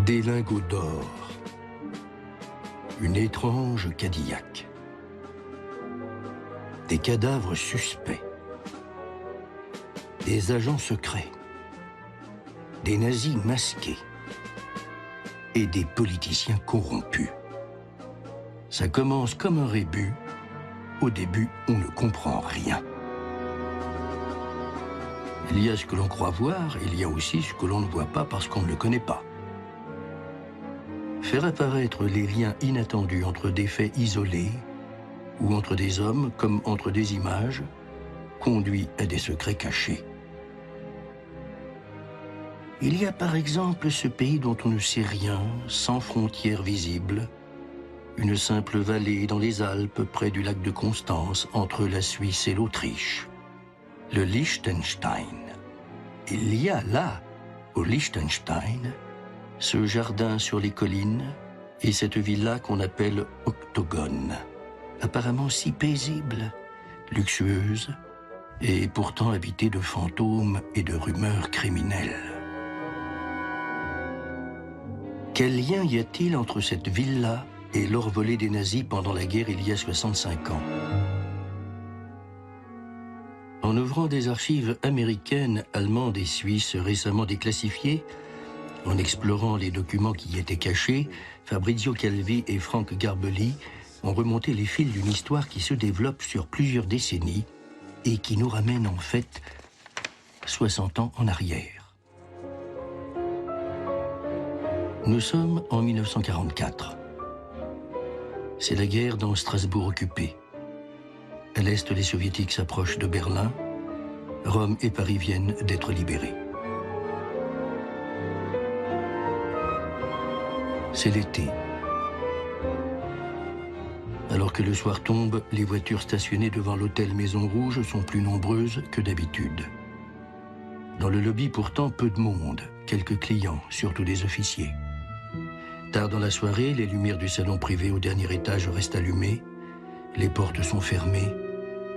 Des lingots d'or, une étrange Cadillac, des cadavres suspects, des agents secrets, des nazis masqués et des politiciens corrompus. Ça commence comme un rébut. Au début, on ne comprend rien. Il y a ce que l'on croit voir, il y a aussi ce que l'on ne voit pas parce qu'on ne le connaît pas. Faire apparaître les liens inattendus entre des faits isolés ou entre des hommes comme entre des images conduit à des secrets cachés. Il y a par exemple ce pays dont on ne sait rien, sans frontières visibles, une simple vallée dans les Alpes près du lac de Constance entre la Suisse et l'Autriche, le Liechtenstein. Il y a là, au Liechtenstein, ce jardin sur les collines et cette villa qu'on appelle Octogone, apparemment si paisible, luxueuse et pourtant habitée de fantômes et de rumeurs criminelles. Quel lien y a-t-il entre cette villa et l'or volé des nazis pendant la guerre il y a 65 ans? En ouvrant des archives américaines, allemandes et suisses récemment déclassifiées, en explorant les documents qui y étaient cachés, Fabrizio Calvi et Frank Garbeli ont remonté les fils d'une histoire qui se développe sur plusieurs décennies et qui nous ramène en fait 60 ans en arrière. Nous sommes en 1944. C'est la guerre dans Strasbourg occupée. À l'est, les soviétiques s'approchent de Berlin. Rome et Paris viennent d'être libérés. C'est l'été. Alors que le soir tombe, les voitures stationnées devant l'hôtel Maison Rouge sont plus nombreuses que d'habitude. Dans le lobby, pourtant, peu de monde, quelques clients, surtout des officiers. Tard dans la soirée, les lumières du salon privé au dernier étage restent allumées, les portes sont fermées,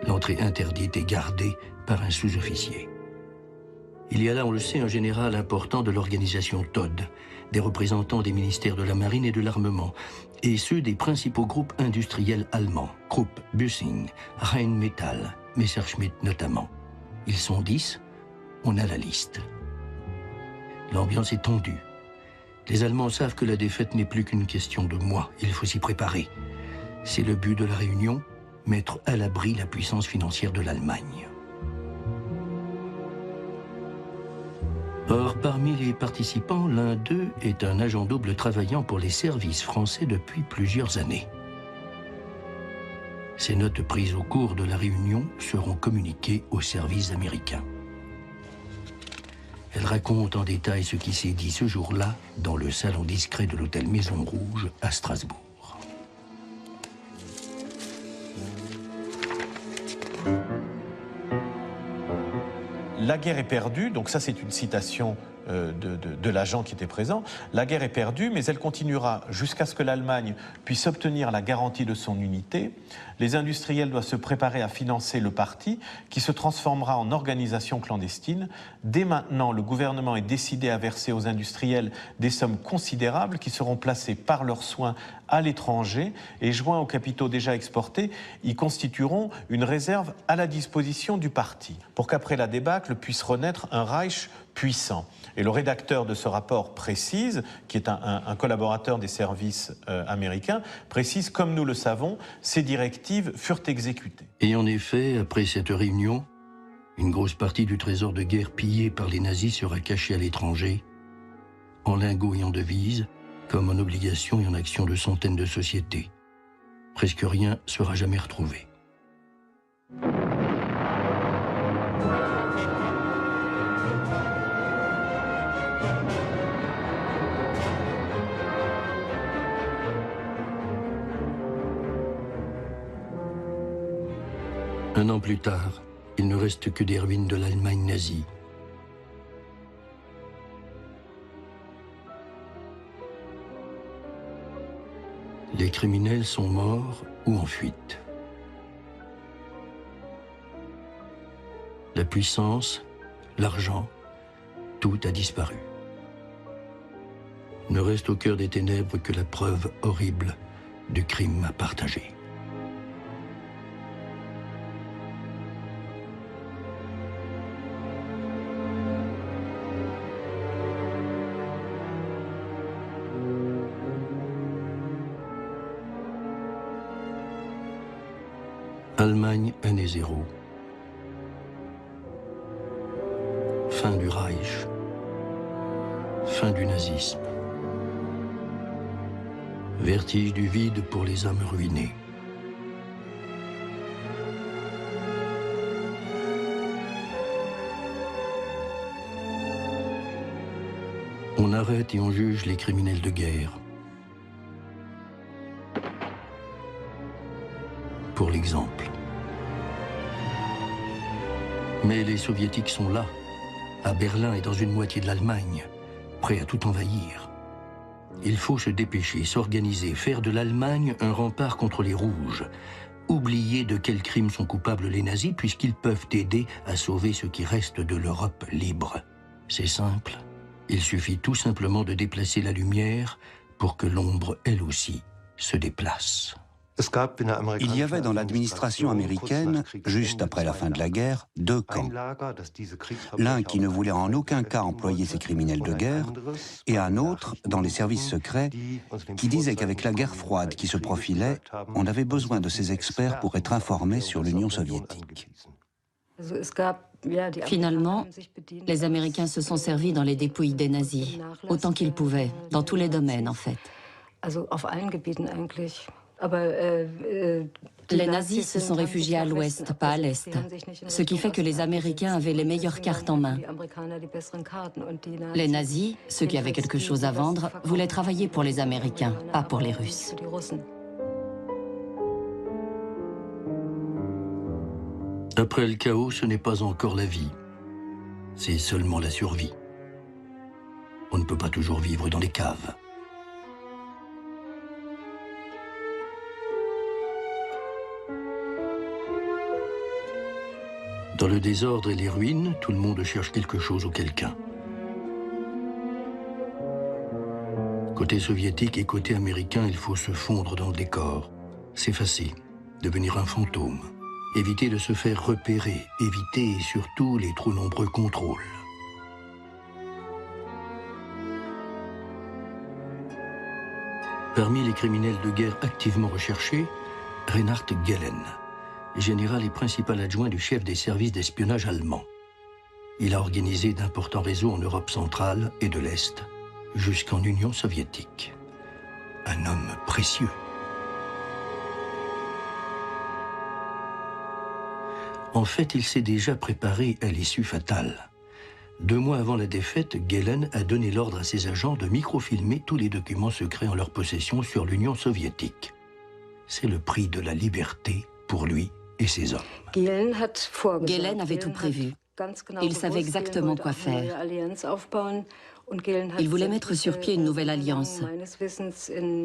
l'entrée interdite et gardée par un sous-officier. Il y a là, on le sait, un général important de l'organisation Todt, des représentants des ministères de la Marine et de l'Armement, et ceux des principaux groupes industriels allemands, Krupp, Büssing, Rheinmetall, Messerschmitt notamment. Ils sont 10, on a la liste. L'ambiance est tendue. Les Allemands savent que la défaite n'est plus qu'une question de mois, il faut s'y préparer. C'est le but de la réunion, mettre à l'abri la puissance financière de l'Allemagne. Or, parmi les participants, l'un d'eux est un agent double travaillant pour les services français depuis plusieurs années. Ces notes prises au cours de la réunion seront communiquées aux services américains. Elle raconte en détail ce qui s'est dit ce jour-là dans le salon discret de l'hôtel Maison Rouge à Strasbourg. La guerre est perdue, donc ça c'est une citation de l'agent qui était présent. La guerre est perdue, mais elle continuera jusqu'à ce que l'Allemagne puisse obtenir la garantie de son unité. Les industriels doivent se préparer à financer le parti qui se transformera en organisation clandestine. Dès maintenant, le gouvernement est décidé à verser aux industriels des sommes considérables qui seront placées par leurs soins à l'étranger et joints aux capitaux déjà exportés, ils constitueront une réserve à la disposition du parti pour qu'après la débâcle puisse renaître un Reich puissant. Et le rédacteur de ce rapport précise, qui est un collaborateur des services américains, précise, comme nous le savons, ces directives furent exécutées. Et en effet, après cette réunion, une grosse partie du trésor de guerre pillé par les nazis sera cachée à l'étranger, en lingots et en devises, comme en obligations et en actions de centaines de sociétés. Presque rien sera jamais retrouvé. Un an plus tard, il ne reste que des ruines de l'Allemagne nazie. Les criminels sont morts ou en fuite. La puissance, l'argent, tout a disparu. Ne reste au cœur des ténèbres que la preuve horrible du crime partagé. Allemagne, année 0. Fin du Reich. Fin du nazisme. Vertige du vide pour les âmes ruinées. On arrête et on juge les criminels de guerre. Pour l'exemple. Mais les soviétiques sont là, à Berlin et dans une moitié de l'Allemagne, prêts à tout envahir. Il faut se dépêcher, s'organiser, faire de l'Allemagne un rempart contre les Rouges. Oublier de quels crimes sont coupables les nazis, puisqu'ils peuvent aider à sauver ce qui reste de l'Europe libre. C'est simple. Il suffit tout simplement de déplacer la lumière pour que l'ombre, elle aussi, se déplace. Il y avait dans l'administration américaine, juste après la fin de la guerre, deux camps. L'un qui ne voulait en aucun cas employer ces criminels de guerre, et un autre, dans les services secrets, qui disait qu'avec la guerre froide qui se profilait, on avait besoin de ces experts pour être informés sur l'Union soviétique. Finalement, les Américains se sont servis dans les dépouilles des nazis, autant qu'ils pouvaient, dans tous les domaines en fait. Les nazis se sont réfugiés à l'ouest, pas à l'est, ce qui fait que les Américains avaient les meilleures cartes en main. Les nazis, ceux qui avaient quelque chose à vendre, voulaient travailler pour les Américains, pas pour les Russes. Après le chaos, ce n'est pas encore la vie. C'est seulement la survie. On ne peut pas toujours vivre dans les caves. Dans le désordre et les ruines, tout le monde cherche quelque chose ou quelqu'un. Côté soviétique et côté américain, il faut se fondre dans le décor, s'effacer, devenir un fantôme, éviter de se faire repérer, éviter surtout les trop nombreux contrôles. Parmi les criminels de guerre activement recherchés, Reinhard Gehlen, général et principal adjoint du chef des services d'espionnage allemand. Il a organisé d'importants réseaux en Europe centrale et de l'Est, jusqu'en Union soviétique. Un homme précieux. En fait, il s'est déjà préparé à l'issue fatale. 2 mois avant la défaite, Gehlen a donné l'ordre à ses agents de microfilmer tous les documents secrets en leur possession sur l'Union soviétique. C'est le prix de la liberté pour lui et ses hommes. Gehlen avait tout prévu. Il savait exactement quoi faire. Il voulait mettre sur pied une nouvelle alliance.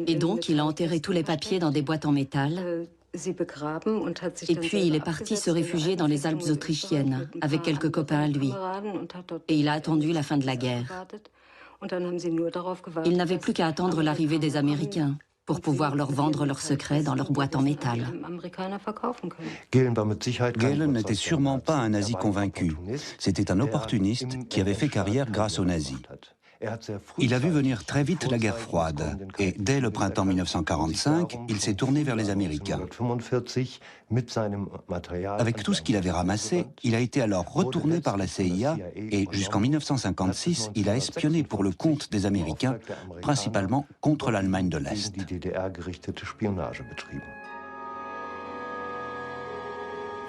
Et donc, il a enterré tous les papiers dans des boîtes en métal. Et puis, il est parti se réfugier dans les Alpes autrichiennes, avec quelques copains à lui. Et il a attendu la fin de la guerre. Il n'avait plus qu'à attendre l'arrivée des Américains pour pouvoir leur vendre leurs secrets dans leurs boîtes en métal. Gehlen n'était sûrement pas un nazi convaincu. C'était un opportuniste qui avait fait carrière grâce aux nazis. Il a vu venir très vite la guerre froide et dès le printemps 1945, il s'est tourné vers les Américains. Avec tout ce qu'il avait ramassé, il a été alors retourné par la CIA et jusqu'en 1956, il a espionné pour le compte des Américains, principalement contre l'Allemagne de l'Est.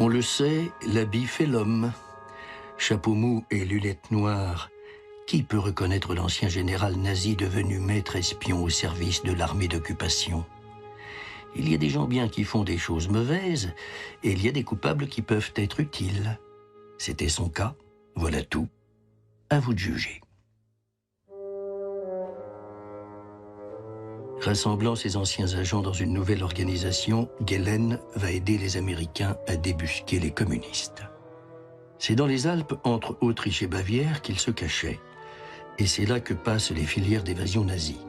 On le sait, l'habit fait l'homme. Chapeau mou et lunettes noires. Qui peut reconnaître l'ancien général nazi devenu maître espion au service de l'armée d'occupation? Il y a des gens bien qui font des choses mauvaises, et il y a des coupables qui peuvent être utiles. C'était son cas, voilà tout. À vous de juger. Rassemblant ses anciens agents dans une nouvelle organisation, Gehlen va aider les Américains à débusquer les communistes. C'est dans les Alpes, entre Autriche et Bavière, qu'il se cachait. Et c'est là que passent les filières d'évasion nazie.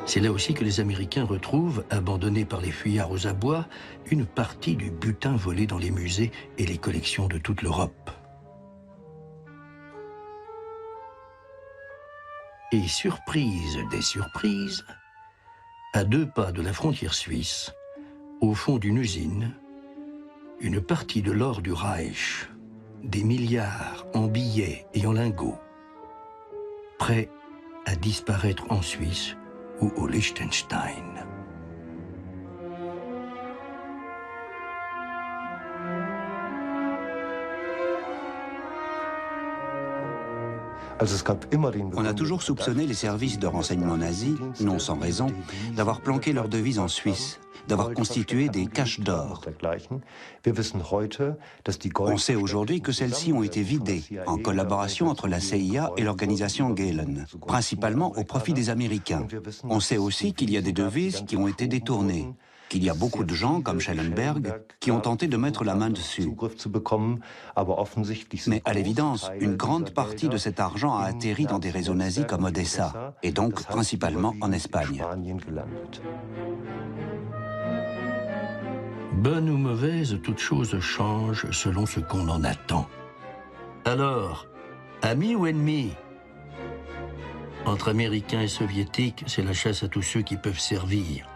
C'est là aussi que les Américains retrouvent, abandonnés par les fuyards aux abois, une partie du butin volé dans les musées et les collections de toute l'Europe. Et surprise des surprises, à 2 pas de la frontière suisse, au fond d'une usine, une partie de l'or du Reich, des milliards en billets et en lingots, prêts à disparaître en Suisse ou au Liechtenstein. On a toujours soupçonné les services de renseignement nazis, non sans raison, d'avoir planqué leurs devises en Suisse, d'avoir constitué des caches d'or. On sait aujourd'hui que celles-ci ont été vidées, en collaboration entre la CIA et l'organisation Gehlen, principalement au profit des Américains. On sait aussi qu'il y a des devises qui ont été détournées, qu'il y a beaucoup de gens, comme Schellenberg, qui ont tenté de mettre la main dessus. Mais à l'évidence, une grande partie de cet argent a atterri dans des réseaux nazis comme Odessa, et donc principalement en Espagne. Bonne ou mauvaise, toute chose change selon ce qu'on en attend. Alors, amis ou ennemis? Entre Américains et Soviétiques, c'est la chasse à tous ceux qui peuvent servir.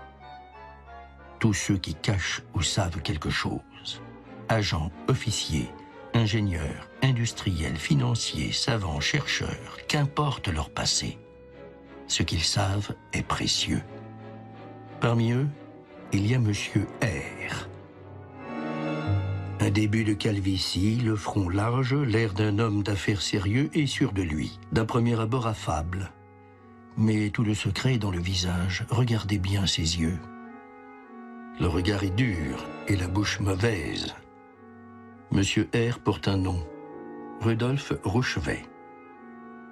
Tous ceux qui cachent ou savent quelque chose. Agents, officiers, ingénieurs, industriels, financiers, savants, chercheurs, qu'importe leur passé. Ce qu'ils savent est précieux. Parmi eux, il y a Monsieur R. Un début de calvitie, le front large, l'air d'un homme d'affaires sérieux et sûr de lui. D'un premier abord affable. Mais tout le secret est dans le visage. Regardez bien ses yeux. Le regard est dur et la bouche mauvaise. Monsieur R porte un nom, Rudolf Rouchevet,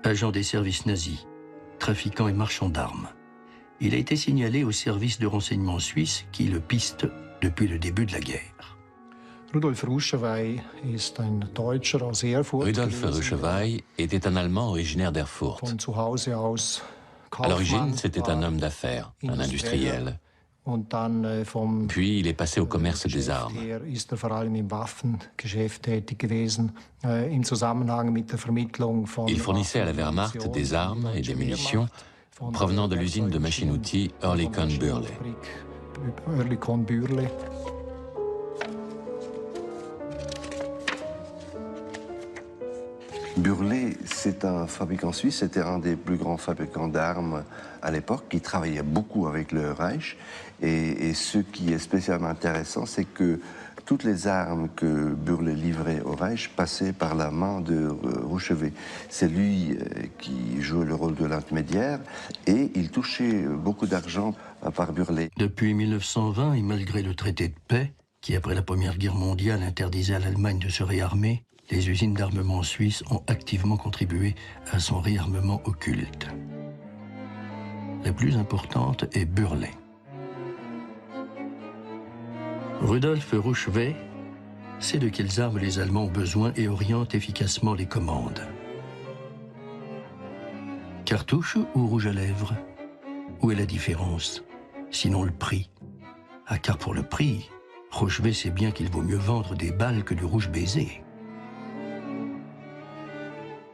agent des services nazis, trafiquant et marchand d'armes. Il a été signalé au service de renseignement suisse qui le piste depuis le début de la guerre. Rudolf Rouchevet était un Allemand originaire d'Erfurt. À l'origine, c'était un homme d'affaires, un industriel. Puis il est passé au commerce des armes. Il fournissait à la Wehrmacht des armes et des munitions provenant de l'usine de machines-outils Oerlikon-Bürle. Bürle, c'est un fabricant suisse, c'était un des plus grands fabricants d'armes à l'époque, qui travaillait beaucoup avec le Reich. Et ce qui est spécialement intéressant, c'est que toutes les armes que Bürle livrait au Reich passaient par la main de Rouchevet. C'est lui qui jouait le rôle de l'intermédiaire et il touchait beaucoup d'argent par Bürle. Depuis 1920, et malgré le traité de paix, qui après la Première Guerre mondiale interdisait à l'Allemagne de se réarmer, les usines d'armement suisses ont activement contribué à son réarmement occulte. La plus importante est Bürle. Rudolf Rouchevet sait de quelles armes les Allemands ont besoin et oriente efficacement les commandes. Cartouche ou rouge à lèvres? Où est la différence? Sinon le prix. Ah, car pour le prix, Rouchevet sait bien qu'il vaut mieux vendre des balles que du rouge baiser.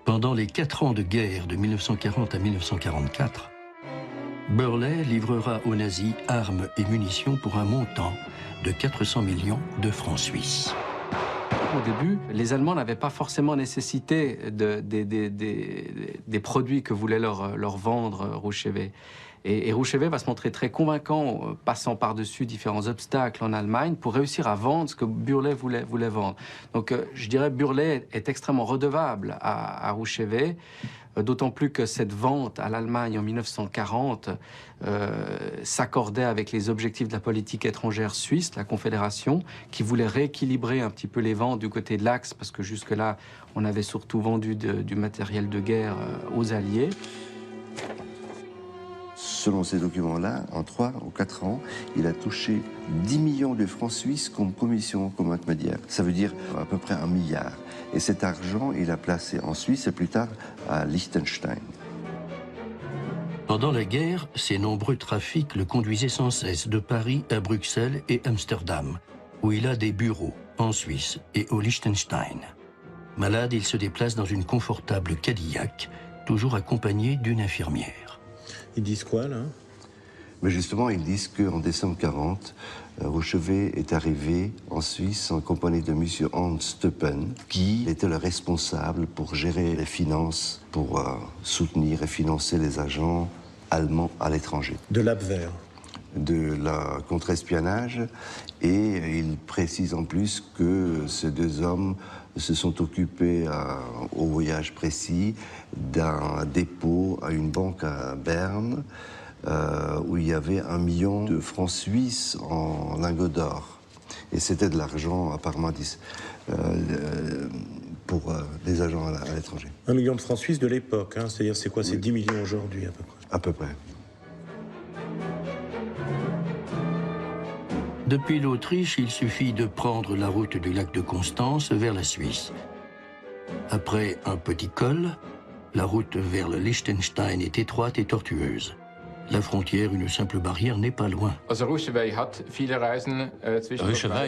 Pendant les 4 ans de guerre de 1940 à 1944, Bürle livrera aux nazis armes et munitions pour un montant de 400 millions de francs suisses. Au début, les Allemands n'avaient pas forcément nécessité des produits que voulait leur vendre Rouchevet. Et Rouchevet va se montrer très convaincant, passant par-dessus différents obstacles en Allemagne, pour réussir à vendre ce que Bürle voulait vendre. Donc je dirais Bürle est extrêmement redevable à Rouchevet, d'autant plus que cette vente à l'Allemagne en 1940 s'accordait avec les objectifs de la politique étrangère suisse, la Confédération, qui voulait rééquilibrer un petit peu les ventes du côté de l'Axe, parce que jusque-là, on avait surtout vendu du matériel de guerre aux Alliés. selon ces documents-là, en 3 ou 4 ans, il a touché 10 millions de francs suisses comme commission, comme intermédiaire. Ça veut dire à peu près 1 milliard. Et cet argent, il a placé en Suisse et plus tard à Liechtenstein. Pendant la guerre, ses nombreux trafics le conduisaient sans cesse de Paris à Bruxelles et Amsterdam, où il a des bureaux, en Suisse et au Liechtenstein. Malade, il se déplace dans une confortable Cadillac, toujours accompagné d'une infirmière. Ils disent quoi, là? Mais justement, ils disent qu'en décembre 1940, Rouchevet est arrivé en Suisse en compagnie de M. Hans Steupen, qui était le responsable pour gérer les finances, pour soutenir et financer les agents allemands à l'étranger. De l'Abwehr. De la contre-espionnage, et il précise en plus que ces deux hommes se sont occupés au voyage précis d'un dépôt à une banque à Berne où il y avait 1 million de francs suisses en lingots d'or. Et c'était de l'argent apparemment pour des agents à l'étranger. 1 million de francs suisses de l'époque, hein, c'est-à-dire c'est quoi, c'est 10 millions aujourd'hui à peu près? À peu près. Depuis l'Autriche, il suffit de prendre la route du lac de Constance vers la Suisse. Après un petit col, la route vers le Liechtenstein est étroite et tortueuse. La frontière, une simple barrière, n'est pas loin. Rouchevaille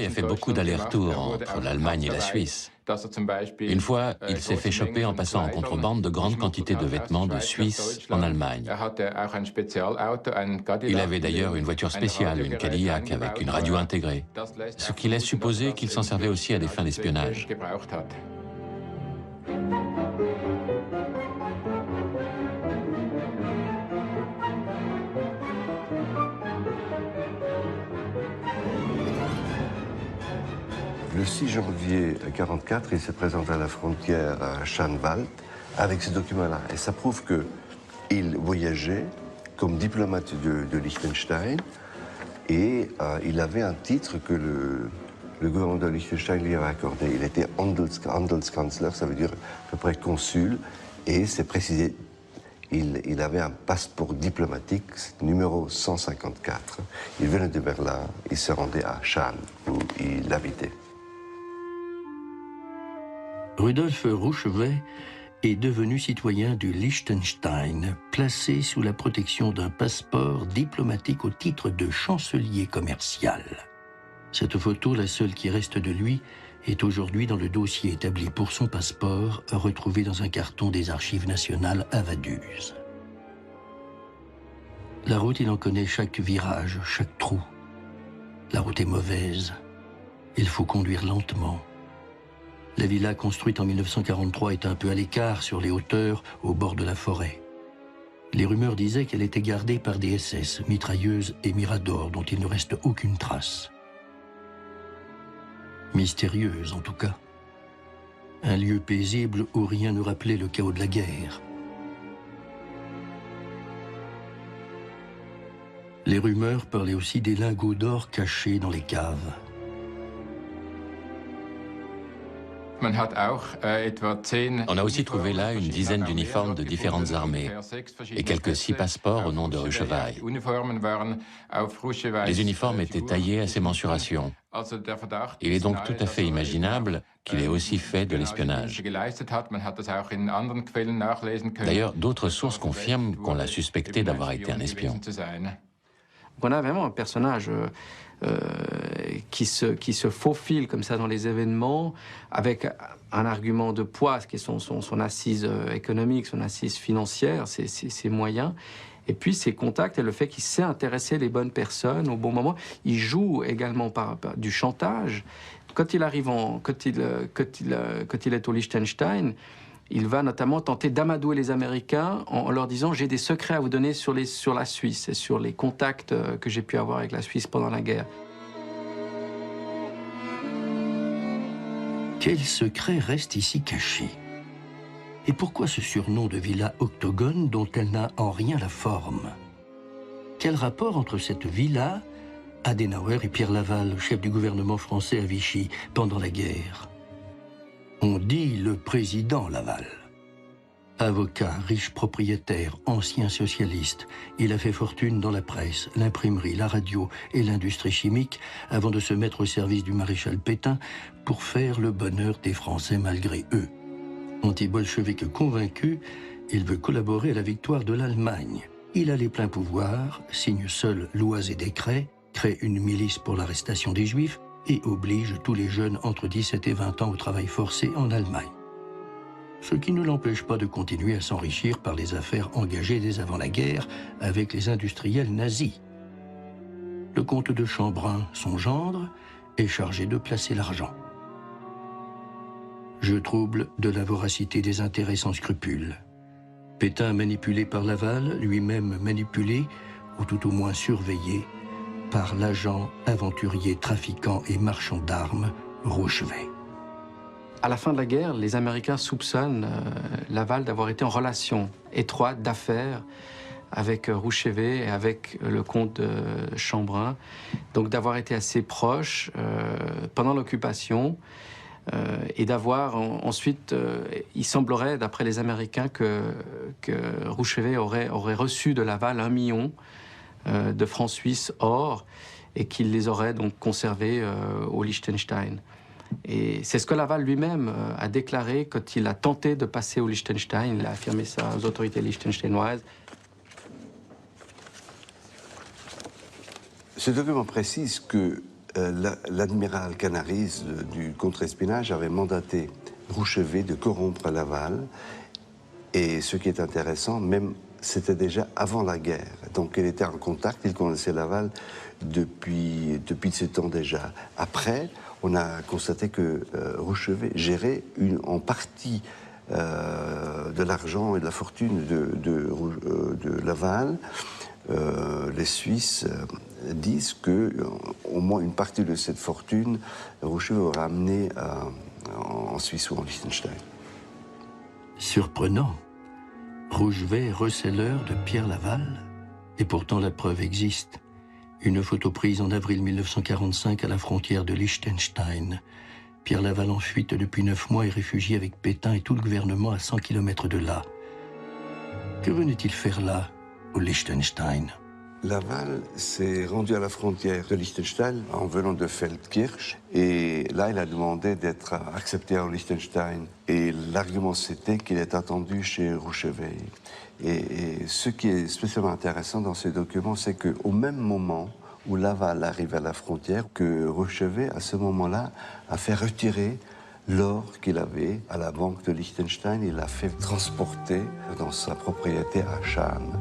a fait beaucoup d'allers-retours entre l'Allemagne et la Suisse. Une fois, il s'est fait choper en passant en contrebande de grandes quantités de vêtements de Suisse en Allemagne. Il avait d'ailleurs une voiture spéciale, une Cadillac avec une radio intégrée, ce qui laisse supposer qu'il s'en servait aussi à des fins d'espionnage. Le 6 janvier 1944, il se présente à la frontière à Schanwald avec ce document-là. Et ça prouve qu'il voyageait comme diplomate de Liechtenstein et il avait un titre que le gouvernement de Liechtenstein lui avait accordé. Il était Handelskanzler, ça veut dire à peu près consul, et c'est précisé, il avait un passeport diplomatique numéro 154. Il venait de Berlin, il se rendait à Schaan, où il habitait. Rudolf Rouchevet est devenu citoyen du Liechtenstein, placé sous la protection d'un passeport diplomatique au titre de chancelier commercial. Cette photo, la seule qui reste de lui, est aujourd'hui dans le dossier établi pour son passeport, retrouvé dans un carton des Archives nationales à Vaduz. La route, il en connaît chaque virage, chaque trou. La route est mauvaise. Il faut conduire lentement. La villa construite en 1943 est un peu à l'écart, sur les hauteurs, au bord de la forêt. Les rumeurs disaient qu'elle était gardée par des SS, mitrailleuses et miradors, dont il ne reste aucune trace. Mystérieuse, en tout cas. Un lieu paisible où rien ne rappelait le chaos de la guerre. Les rumeurs parlaient aussi des lingots d'or cachés dans les caves. On a aussi trouvé là une dizaine d'uniformes de différentes armées et quelques 6 passeports au nom de Rouchevaille. Les uniformes étaient taillés à ses mensurations. Il est donc tout à fait imaginable qu'il ait aussi fait de l'espionnage. D'ailleurs, d'autres sources confirment qu'on l'a suspecté d'avoir été un espion. On a vraiment un personnage qui se faufile comme ça dans les événements, avec un argument de poids, qui est son assise économique, son assise financière, ses moyens, et puis ses contacts et le fait qu'il sait intéresser les bonnes personnes au bon moment. Il joue également par du chantage. Quand il arrive quand il est au Liechtenstein, il va notamment tenter d'amadouer les Américains en leur disant « j'ai des secrets à vous donner sur la Suisse et sur les contacts que j'ai pu avoir avec la Suisse pendant la guerre ». Quel secret reste ici caché? Et pourquoi ce surnom de villa octogone dont elle n'a en rien la forme? Quel rapport entre cette villa, Adenauer et Pierre Laval, chef du gouvernement français à Vichy, pendant la guerre? On dit le président Laval. Avocat, riche propriétaire, ancien socialiste, il a fait fortune dans la presse, l'imprimerie, la radio et l'industrie chimique avant de se mettre au service du maréchal Pétain pour faire le bonheur des Français malgré eux. Anti-bolchevique convaincu, il veut collaborer à la victoire de l'Allemagne. Il a les pleins pouvoirs, signe seul lois et décrets, crée une milice pour l'arrestation des Juifs et oblige tous les jeunes entre 17 et 20 ans au travail forcé en Allemagne. Ce qui ne l'empêche pas de continuer à s'enrichir par les affaires engagées dès avant la guerre avec les industriels nazis. Le comte de Chambrun, son gendre, est chargé de placer l'argent. Jeu trouble de la voracité des intérêts sans scrupules. Pétain manipulé par Laval, lui-même manipulé, ou tout au moins surveillé, par l'agent aventurier trafiquant et marchand d'armes Rouchevet. À la fin de la guerre, les Américains soupçonnent Laval d'avoir été en relation étroite d'affaires avec Rouchevet et avec le comte de Chambrun, donc d'avoir été assez proche pendant l'occupation et d'avoir ensuite, il semblerait, d'après les Américains, que Rouchevet aurait reçu de Laval 1 million de francs suisses or et qu'il les aurait donc conservés au Liechtenstein. Et c'est ce que Laval lui-même a déclaré quand il a tenté de passer au Liechtenstein. Il a affirmé ça aux autorités liechtensteinoises. Ce document précise que l'admiral Canaris du contre-espionnage avait mandaté Rouchevet de corrompre Laval. Et ce qui est intéressant, même c'était déjà avant la guerre. Donc il était en contact, il connaissait Laval depuis ce temps déjà. Après, on a constaté que Rouchevet gérait en partie de l'argent et de la fortune de Laval. Les Suisses disent qu'au moins une partie de cette fortune, Rouchevet aurait amené en Suisse ou en Liechtenstein. Surprenant. Rouchevet, receleur de Pierre Laval. Et pourtant la preuve existe. Une photo prise en avril 1945 à la frontière de Liechtenstein. Pierre Laval en fuite depuis 9 mois et réfugié avec Pétain et tout le gouvernement à 100 km de là. Que venait-il faire là, au Liechtenstein? Laval s'est rendu à la frontière de Liechtenstein en venant de Feldkirch. Et là, il a demandé d'être accepté au Liechtenstein. Et l'argument, c'était qu'il est attendu chez Rouchevet. Et ce qui est spécialement intéressant dans ces documents, c'est qu'au même moment où Laval arrive à la frontière, que Rouchevet, à ce moment-là, a fait retirer l'or qu'il avait à la banque de Liechtenstein. Il l'a fait transporter dans sa propriété à Schaan.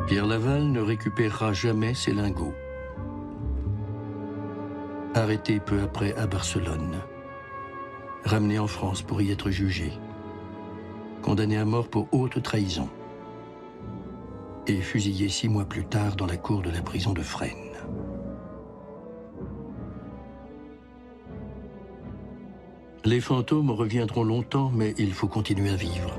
Pierre Laval ne récupérera jamais ses lingots. Arrêté peu après à Barcelone. Ramené en France pour y être jugé. Condamné à mort pour haute trahison. Et fusillé 6 mois plus tard dans la cour de la prison de Fresnes. Les fantômes reviendront longtemps, mais il faut continuer à vivre.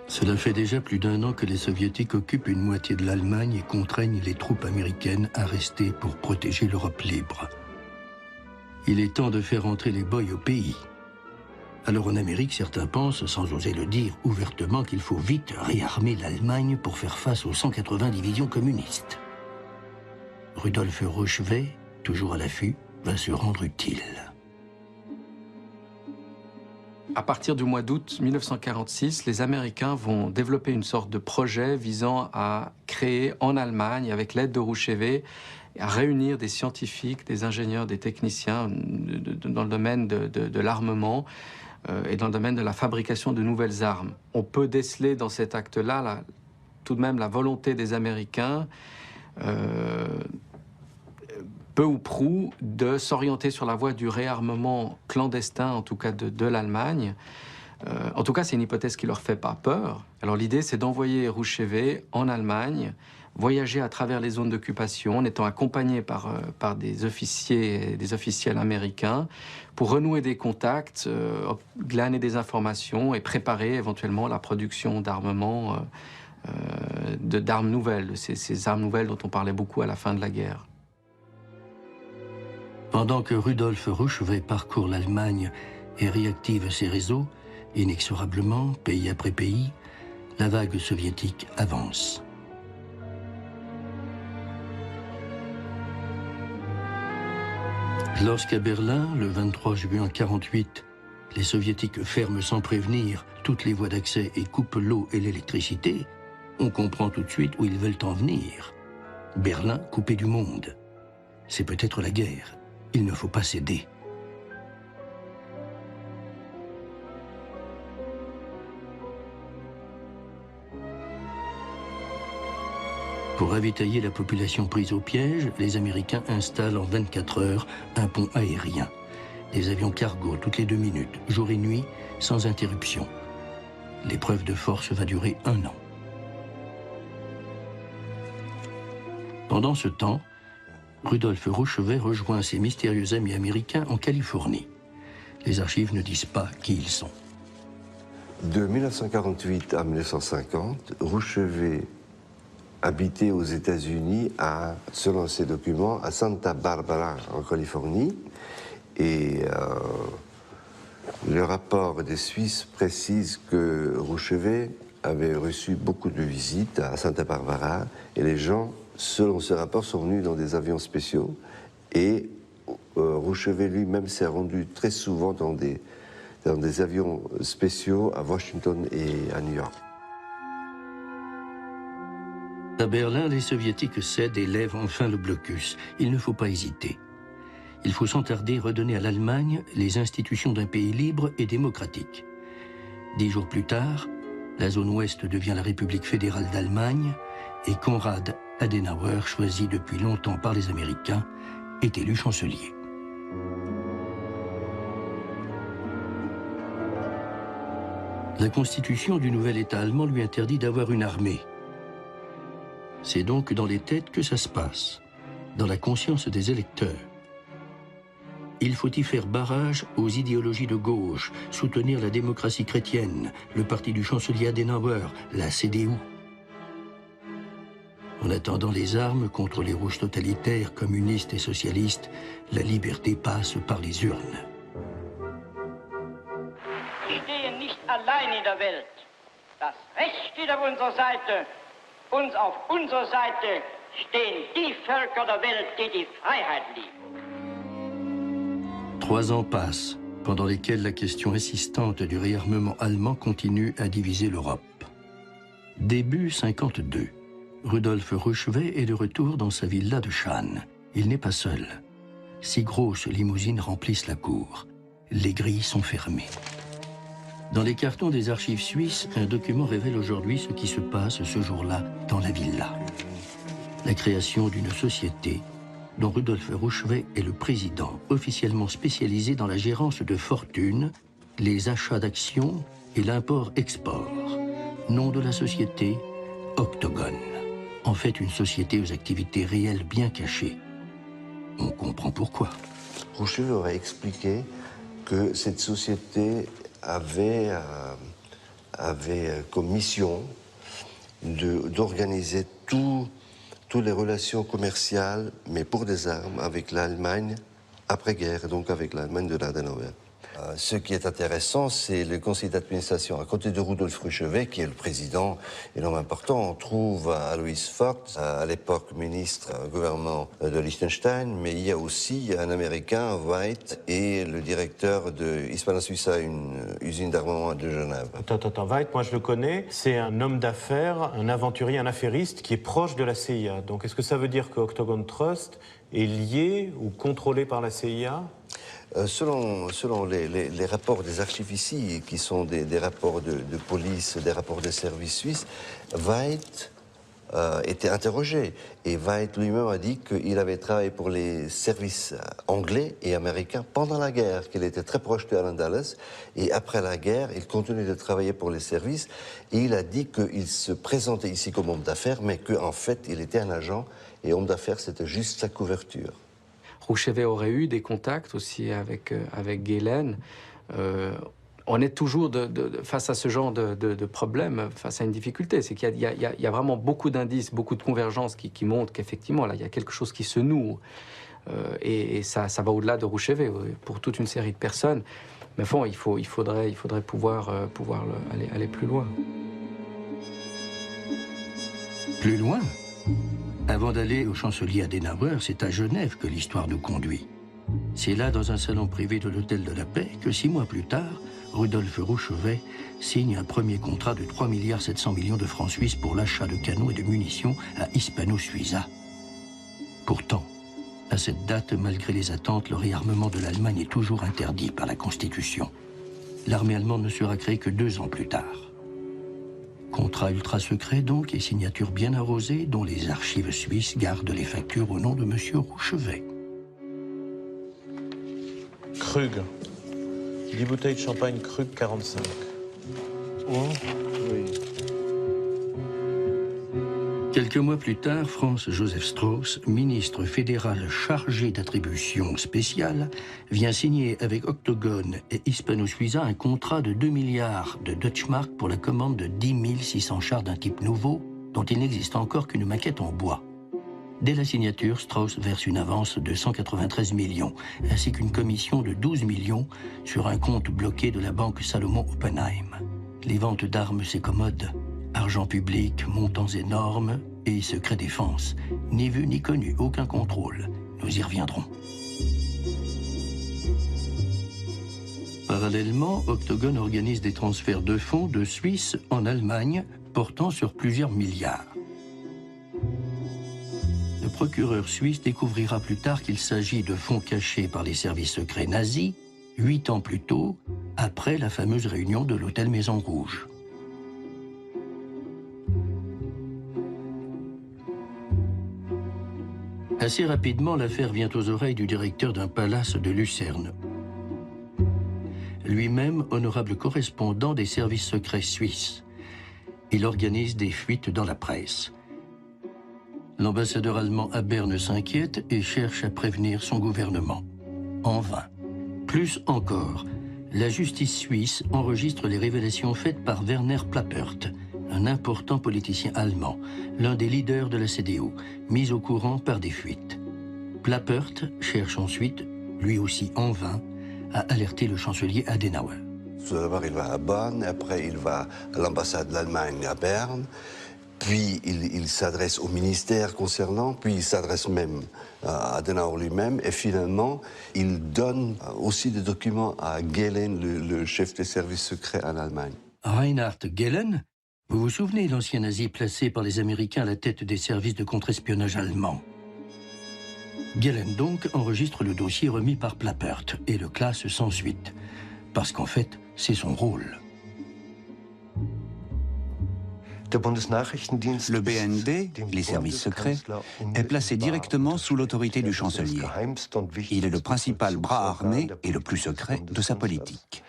Cela fait déjà plus d'1 an que les Soviétiques occupent une moitié de l'Allemagne et contraignent les troupes américaines à rester pour protéger l'Europe libre. Il est temps de faire entrer les boys au pays. Alors en Amérique, certains pensent, sans oser le dire ouvertement, qu'il faut vite réarmer l'Allemagne pour faire face aux 180 divisions communistes. Rudolf Rouchevet, toujours à l'affût, va se rendre utile. À partir du mois d'août 1946, les Américains vont développer une sorte de projet visant à créer en Allemagne, avec l'aide de Rouchevet, à réunir des scientifiques, des ingénieurs, des techniciens dans le domaine de l'armement et dans le domaine de la fabrication de nouvelles armes. On peut déceler dans cet acte-là tout de même la volonté des Américains peu ou prou, de s'orienter sur la voie du réarmement clandestin, en tout cas de l'Allemagne. En tout cas, c'est une hypothèse qui leur fait pas peur. Alors l'idée, c'est d'envoyer Rouchevet en Allemagne, voyager à travers les zones d'occupation, en étant accompagné par des officiers et des officiels américains, pour renouer des contacts, glaner des informations et préparer éventuellement la production d'armements, d'armes nouvelles, ces armes nouvelles dont on parlait beaucoup à la fin de la guerre. Pendant que Rudolf Rouchevet parcourt l'Allemagne et réactive ses réseaux, inexorablement, pays après pays, la vague soviétique avance. Lorsqu'à Berlin, le 23 juin 1948, les soviétiques ferment sans prévenir toutes les voies d'accès et coupent l'eau et l'électricité, on comprend tout de suite où ils veulent en venir. Berlin coupé du monde. C'est peut-être la guerre. Il ne faut pas céder. Pour ravitailler la population prise au piège, les Américains installent en 24 heures un pont aérien. Des avions cargo toutes les 2 minutes, jour et nuit, sans interruption. L'épreuve de force va durer 1 an. Pendant ce temps, Rudolf Rouchevet rejoint ses mystérieux amis américains en Californie. Les archives ne disent pas qui ils sont. De 1948 à 1950, Rouchevet habitait aux États-Unis, selon ses documents, à Santa Barbara, en Californie. Et le rapport des Suisses précise que Rouchevet avait reçu beaucoup de visites à Santa Barbara et les gens, selon ce rapport, sont venus dans des avions spéciaux et Rouchevet lui-même s'est rendu très souvent dans des avions spéciaux à Washington et à New York. À Berlin, les Soviétiques cèdent et lèvent enfin le blocus. Il ne faut pas hésiter. Il faut sans tarder redonner à l'Allemagne les institutions d'un pays libre et démocratique. 10 jours plus tard, la zone ouest devient la République fédérale d'Allemagne et Konrad Adenauer, choisi depuis longtemps par les Américains, est élu chancelier. La constitution du nouvel État allemand lui interdit d'avoir une armée. C'est donc dans les têtes que ça se passe, dans la conscience des électeurs. Il faut y faire barrage aux idéologies de gauche, soutenir la démocratie chrétienne, le parti du chancelier Adenauer, la CDU. En attendant les armes contre les rouges totalitaires, communistes et socialistes, la liberté passe par les urnes. Wir stehen nicht allein in der Welt. Das Recht steht auf unserer Seite. Und auf unserer Seite stehen die Völker der Welt, die die Freiheit lieben. 3 ans passent, pendant lesquels la question insistante du réarmement allemand continue à diviser l'Europe. Début 1952. Rudolf Rouchevet est de retour dans sa villa de Schaan. Il n'est pas seul. 6 grosses limousines remplissent la cour. Les grilles sont fermées. Dans les cartons des archives suisses, un document révèle aujourd'hui ce qui se passe ce jour-là dans la villa. La création d'une société dont Rudolf Rouchevet est le président, officiellement spécialisé dans la gérance de fortune, les achats d'actions et l'import-export. Nom de la société, Octogone. En fait, une société aux activités réelles bien cachées. On comprend pourquoi. Rouchevet aurait expliqué que cette société avait comme mission d'organiser toutes les relations commerciales, mais pour des armes, avec l'Allemagne après-guerre, donc avec l'Allemagne de l'Adenauer. Ce qui est intéressant, c'est le conseil d'administration. À côté de Rudolf Rouchevet, qui est le président et l'homme important, on trouve Alois Vogt, à l'époque ministre au gouvernement de Liechtenstein, mais il y a aussi un Américain, White, et le directeur de Hispana Suiza, une usine d'armement de Genève. Attends, White, moi je le connais, c'est un homme d'affaires, un aventurier, un affairiste qui est proche de la CIA. Donc est-ce que ça veut dire que Octogone Trust est lié ou contrôlé par la CIA ? Selon les rapports des archives ici, qui sont des rapports de police, des rapports des services suisses, White était interrogé. Et White lui-même a dit qu'il avait travaillé pour les services anglais et américains pendant la guerre, qu'il était très proche de Allen Dulles. Et après la guerre, il continuait de travailler pour les services. Et il a dit qu'il se présentait ici comme homme d'affaires, mais qu'en fait, il était un agent. Et homme d'affaires, c'était juste sa couverture. Rouchevet aurait eu des contacts aussi avec Gehlen. On est toujours face à ce genre de problème, face à une difficulté. C'est qu'il y a vraiment beaucoup d'indices, beaucoup de convergences qui montrent qu'effectivement, là, il y a quelque chose qui se noue. Et ça va au-delà de Rouchévé, pour toute une série de personnes. Mais bon, il faudrait pouvoir aller plus loin. Plus loin? Avant d'aller au chancelier Adenauer, c'est à Genève que l'histoire nous conduit. C'est là, dans un salon privé de l'Hôtel de la Paix, que 6 mois plus tard, Rudolf Rouchévé signe un premier contrat de 3,7 milliards de francs suisses pour l'achat de canons et de munitions à Hispano-Suiza. Pourtant, à cette date, malgré les attentes, le réarmement de l'Allemagne est toujours interdit par la Constitution. L'armée allemande ne sera créée que 2 ans plus tard. Contrat ultra secret donc et signature bien arrosée dont les archives suisses gardent les factures au nom de M. Rouchévé. Krug. 10 bouteilles de champagne Krug 45. Oui. Quelques mois plus tard, Franz Josef Strauß, ministre fédéral chargé d'attributions spéciales, vient signer avec Octogone et Hispano-Suiza un contrat de 2 milliards de Deutschmark pour la commande de 10 600 chars d'un type nouveau, dont il n'existe encore qu'une maquette en bois. Dès la signature, Strauß verse une avance de 193 millions, ainsi qu'une commission de 12 millions sur un compte bloqué de la banque Salomon Oppenheim. Les ventes d'armes s'écommodent. Argent public, montants énormes et secret défense. Ni vu ni connu, aucun contrôle. Nous y reviendrons. Parallèlement, Octogone organise des transferts de fonds de Suisse en Allemagne, portant sur plusieurs milliards. Le procureur suisse découvrira plus tard qu'il s'agit de fonds cachés par les services secrets nazis, 8 ans plus tôt, après la fameuse réunion de l'hôtel Maison Rouge. Assez rapidement, l'affaire vient aux oreilles du directeur d'un palace de Lucerne. Lui-même honorable correspondant des services secrets suisses. Il organise des fuites dans la presse. L'ambassadeur allemand à Berne s'inquiète et cherche à prévenir son gouvernement. En vain. Plus encore, la justice suisse enregistre les révélations faites par Werner Plappert, un important politicien allemand, l'un des leaders de la CDU, mis au courant par des fuites. Plappert cherche ensuite, lui aussi en vain, à alerter le chancelier Adenauer. Tout d'abord, il va à Bonn, après il va à l'ambassade de l'Allemagne à Berne, puis il s'adresse au ministère concernant, puis il s'adresse même à Adenauer lui-même, et finalement, il donne aussi des documents à Gehlen, le chef des services secrets en Allemagne. Reinhard Gehlen, vous vous souvenez, l'ancien nazi placé par les Américains à la tête des services de contre-espionnage allemands. Gehlen donc enregistre le dossier remis par Plappert et le classe sans suite, parce qu'en fait, c'est son rôle. Le BND, les services secrets, est placé directement sous l'autorité du chancelier. Il est le principal bras armé et le plus secret de sa politique.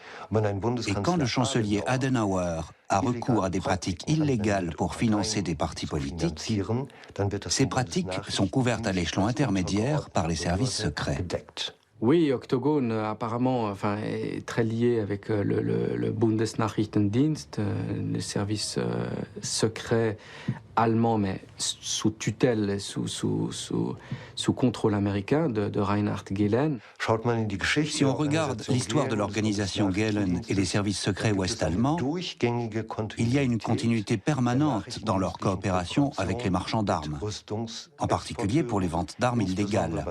Et quand le chancelier Adenauer a recours à des pratiques illégales pour financer des partis politiques, ces pratiques sont couvertes à l'échelon intermédiaire par les services secrets. Oui, Octogone apparemment est très lié avec le Bundesnachrichtendienst, le service secret allemand, mais sous tutelle, sous contrôle américain de Reinhard Gehlen. Si on regarde l'histoire de l'organisation Gehlen et les services secrets ouest-allemands, il y a une continuité permanente dans leur coopération avec les marchands d'armes, en particulier pour les ventes d'armes illégales,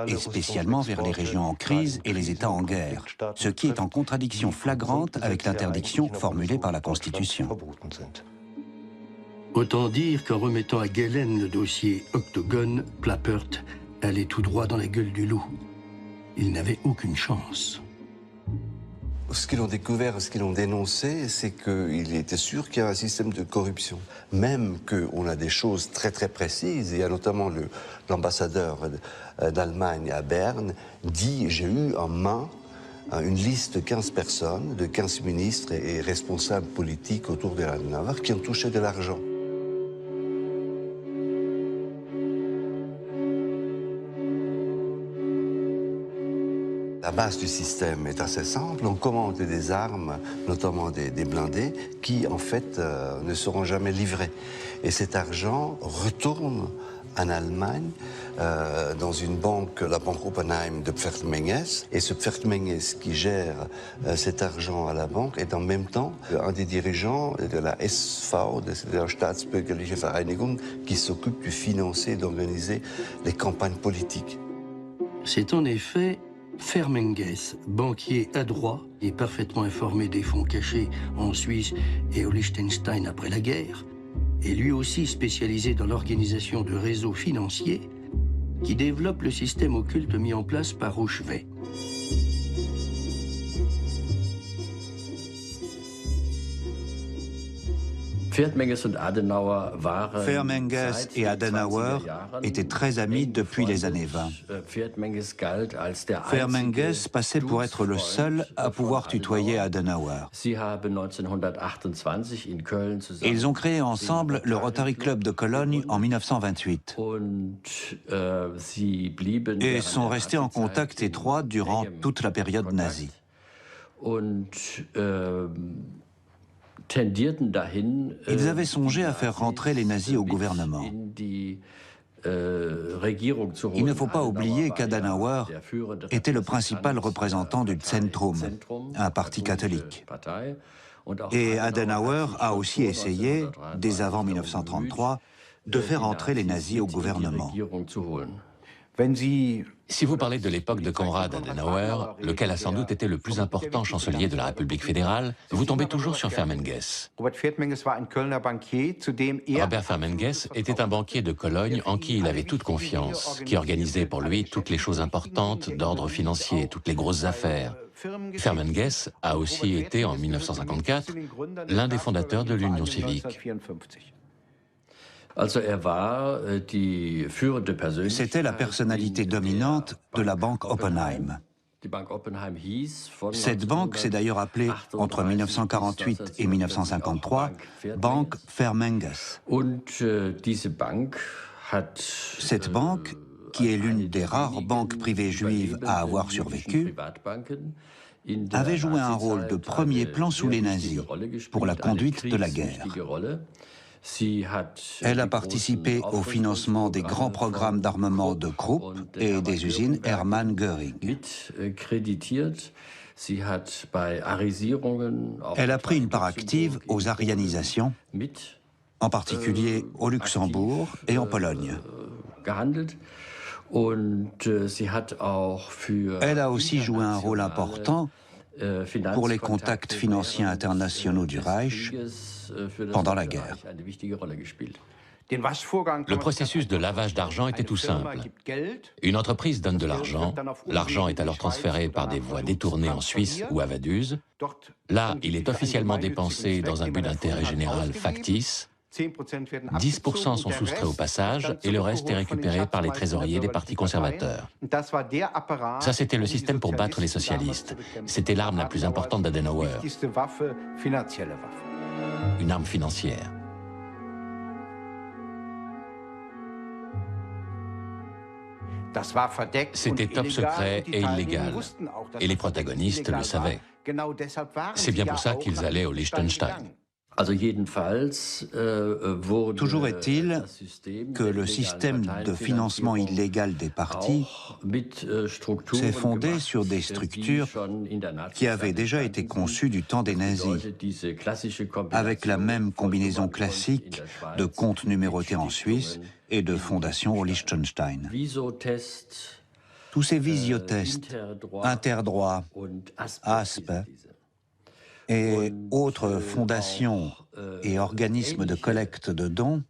et spécialement vers les régions en crise et les États en guerre, ce qui est en contradiction flagrante avec l'interdiction formulée par la Constitution. Autant dire qu'en remettant à Gehlen le dossier Octogone, Plappert allait tout droit dans la gueule du loup. Il n'avait aucune chance. Ce qu'ils ont découvert, ce qu'ils ont dénoncé, c'est qu'il était sûr qu'il y a un système de corruption. Même qu'on a des choses très très précises, il y a notamment l'ambassadeur d'Allemagne à Berne dit « J'ai eu en main une liste de 15 personnes, de 15 ministres et responsables politiques autour de l'Adenauer qui ont touché de l'argent. » La base du système est assez simple. On commande des armes, notamment des blindés, qui en fait ne seront jamais livrés. Et cet argent retourne en Allemagne, dans une banque, la banque Oppenheim de Pferdmenges. Et ce Pferdmenges qui gère cet argent à la banque est en même temps un des dirigeants de la SV, de la Staatsbürgerliche Vereinigung, qui s'occupe de financer et d'organiser les campagnes politiques. C'est en effet Pferdmenges, banquier adroit et parfaitement informé des fonds cachés en Suisse et au Liechtenstein après la guerre, et lui aussi spécialisé dans l'organisation de réseaux financiers, qui développe le système occulte mis en place par Rouchevet. Pferdmenges et Adenauer étaient très amis depuis les années 20. Pferdmenges passait pour être le seul à pouvoir tutoyer Adenauer. Ils ont créé ensemble le Rotary Club de Cologne en 1928 et sont restés en contact étroit durant toute la période nazie. Ils avaient songé à faire rentrer les nazis au gouvernement. Il ne faut pas oublier qu'Adenauer était le principal représentant du Zentrum, un parti catholique. Et Adenauer a aussi essayé, dès avant 1933, de faire entrer les nazis au gouvernement. Si vous parlez de l'époque de Konrad Adenauer, lequel a sans doute été le plus important chancelier de la République fédérale, vous tombez toujours sur Pferdmenges. Robert Pferdmenges était un banquier de Cologne en qui il avait toute confiance, qui organisait pour lui toutes les choses importantes d'ordre financier, toutes les grosses affaires. Pferdmenges a aussi été, en 1954, l'un des fondateurs de l'Union civique. C'était la personnalité dominante de la banque Oppenheim. Cette banque s'est d'ailleurs appelée, entre 1948 et 1953, Banque Pferdmenges. Cette banque, qui est l'une des rares banques privées juives à avoir survécu, avait joué un rôle de premier plan sous les nazis pour la conduite de la guerre. Elle a participé au financement des grands programmes d'armement de Krupp et des usines Hermann Göring. Elle a pris une part active aux arianisations, en particulier au Luxembourg et en Pologne. Elle a aussi joué un rôle important pour les contacts financiers internationaux du Reich pendant la guerre. Le processus de lavage d'argent était tout simple. Une entreprise donne de l'argent, l'argent est alors transféré par des voies détournées en Suisse ou à Vaduz. Là, il est officiellement dépensé dans un but d'intérêt général factice. 10% sont soustraits au passage et le reste est récupéré par les trésoriers des partis conservateurs. Ça, c'était le système pour battre les socialistes. C'était l'arme la plus importante d'Adenauer. Une arme financière. C'était top secret et illégal. Et les protagonistes le savaient. C'est bien pour ça qu'ils allaient au Liechtenstein. Toujours est-il que le système de financement illégal des partis s'est fondé sur des structures qui avaient déjà été conçues du temps des nazis, avec la même combinaison classique de comptes numérotés en Suisse et de fondations au Liechtenstein. Tous ces visiotests, Interdroit, ASP, et autres fondations et organismes de collecte de dons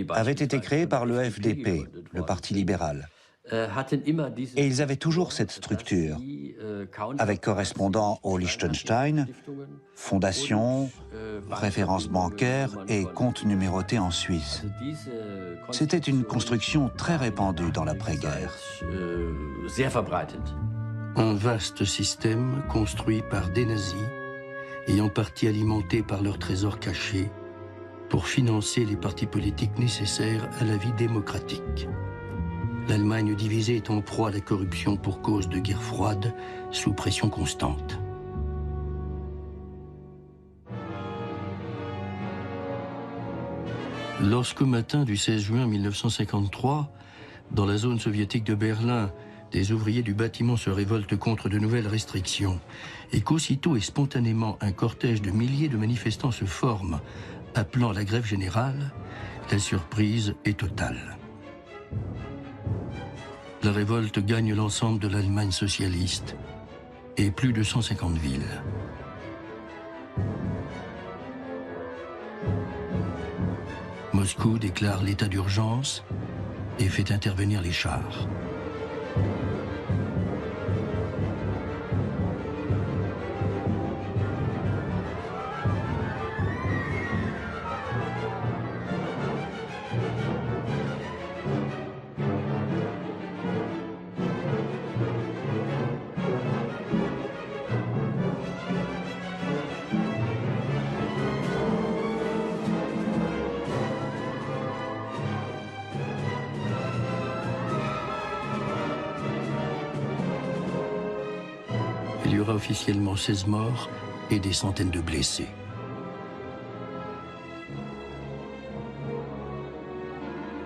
avaient été créés par le FDP, le Parti libéral. Et ils avaient toujours cette structure, avec correspondants au Liechtenstein, fondations, références bancaires et comptes numérotés en Suisse. C'était une construction très répandue dans l'après-guerre. Un vaste système construit par des nazis et en partie alimenté par leurs trésors cachés pour financer les partis politiques nécessaires à la vie démocratique. L'Allemagne divisée est en proie à la corruption pour cause de guerre froide, sous pression constante. Lorsqu'au matin du 16 juin 1953, dans la zone soviétique de Berlin, des ouvriers du bâtiment se révoltent contre de nouvelles restrictions et qu'aussitôt et spontanément un cortège de milliers de manifestants se forme, appelant à la grève générale, la surprise est totale. La révolte gagne l'ensemble de l'Allemagne socialiste et plus de 150 villes. Moscou déclare l'état d'urgence et fait intervenir les chars. Il y aura officiellement 16 morts et des centaines de blessés.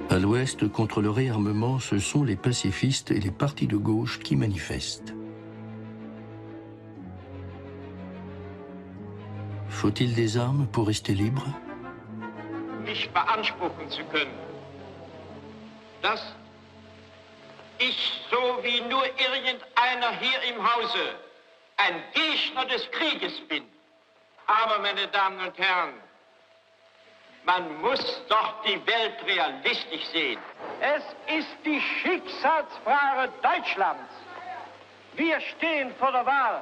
À l'ouest, contre le réarmement, ce sont les pacifistes et les partis de gauche qui manifestent. Faut-il des armes pour rester libre? Mich beanspruchen zu können, dass ich, so wie nur irgendeiner hier im Hause, ein Gegner des Krieges bin. Aber, meine Damen und Herren, man muss doch die Welt realistisch sehen. Es ist die Schicksalsfrage Deutschlands. Wir stehen vor der Wahl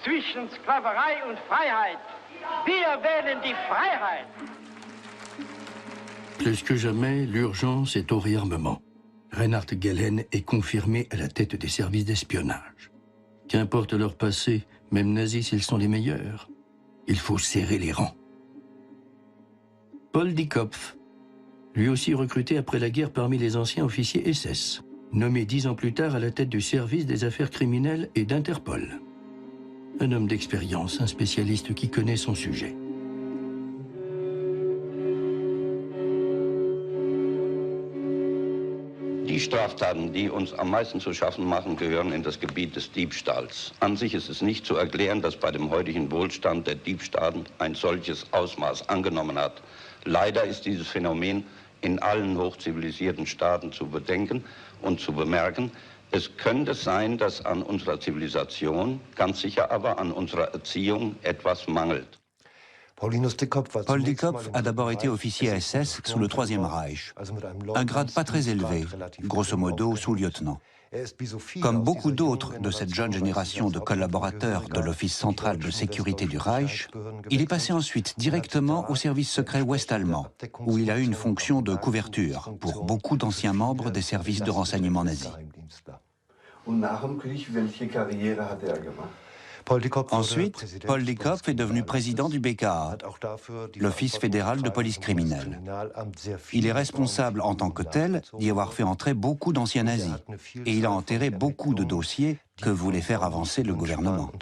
zwischen Sklaverei und Freiheit. Wir wählen die Freiheit. Plus que jamais, l'urgence est au réarmement. Reinhard Gehlen est confirmé à la tête des services d'espionnage. Qu'importe leur passé, même nazis s'ils sont les meilleurs, il faut serrer les rangs. Paul Diekopf, lui aussi recruté après la guerre parmi les anciens officiers SS, nommé 10 ans plus tard à la tête du service des affaires criminelles et d'Interpol. Un homme d'expérience, un spécialiste qui connaît son sujet. Die Straftaten, die uns am meisten zu schaffen machen, gehören in das Gebiet des Diebstahls. An sich ist es nicht zu erklären, dass bei dem heutigen Wohlstand der Diebstahl ein solches Ausmaß angenommen hat. Leider ist dieses Phänomen in allen hochzivilisierten Staaten zu bedenken und zu bemerken. Es könnte sein, dass an unserer Zivilisation, ganz sicher aber an unserer Erziehung etwas mangelt. Paul Diekopf a d'abord été officier SS sous le Troisième Reich, un grade pas très élevé, grosso modo sous-lieutenant. Comme beaucoup d'autres de cette jeune génération de collaborateurs de l'Office central de sécurité du Reich, il est passé ensuite directement au service secret ouest-allemand, où il a eu une fonction de couverture pour beaucoup d'anciens membres des services de renseignement nazis. Ensuite, Paul Diekopf est devenu président du BKA, l'Office fédéral de police criminelle. Il est responsable en tant que tel d'y avoir fait entrer beaucoup d'anciens nazis, et il a enterré beaucoup de dossiers que voulait faire avancer le gouvernement.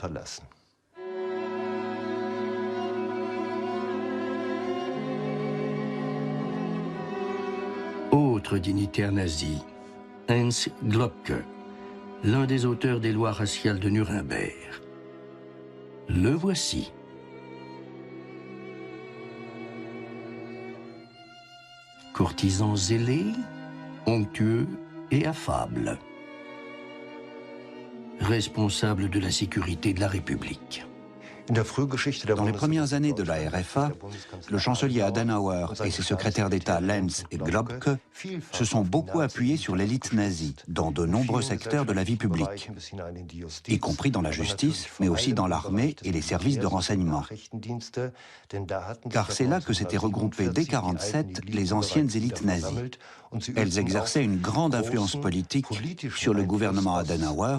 Autre dignitaire nazi, Heinz Globke, l'un des auteurs des lois raciales de Nuremberg. Le voici. Courtisan zélé, onctueux et affable. Responsable de la sécurité de la République. Dans les premières années de la RFA, le chancelier Adenauer et ses secrétaires d'État Lenz et Globke se sont beaucoup appuyés sur l'élite nazie dans de nombreux secteurs de la vie publique, y compris dans la justice, mais aussi dans l'armée et les services de renseignement. Car c'est là que s'étaient regroupées dès 1947 les anciennes élites nazies. Elles exerçaient une grande influence politique sur le gouvernement Adenauer,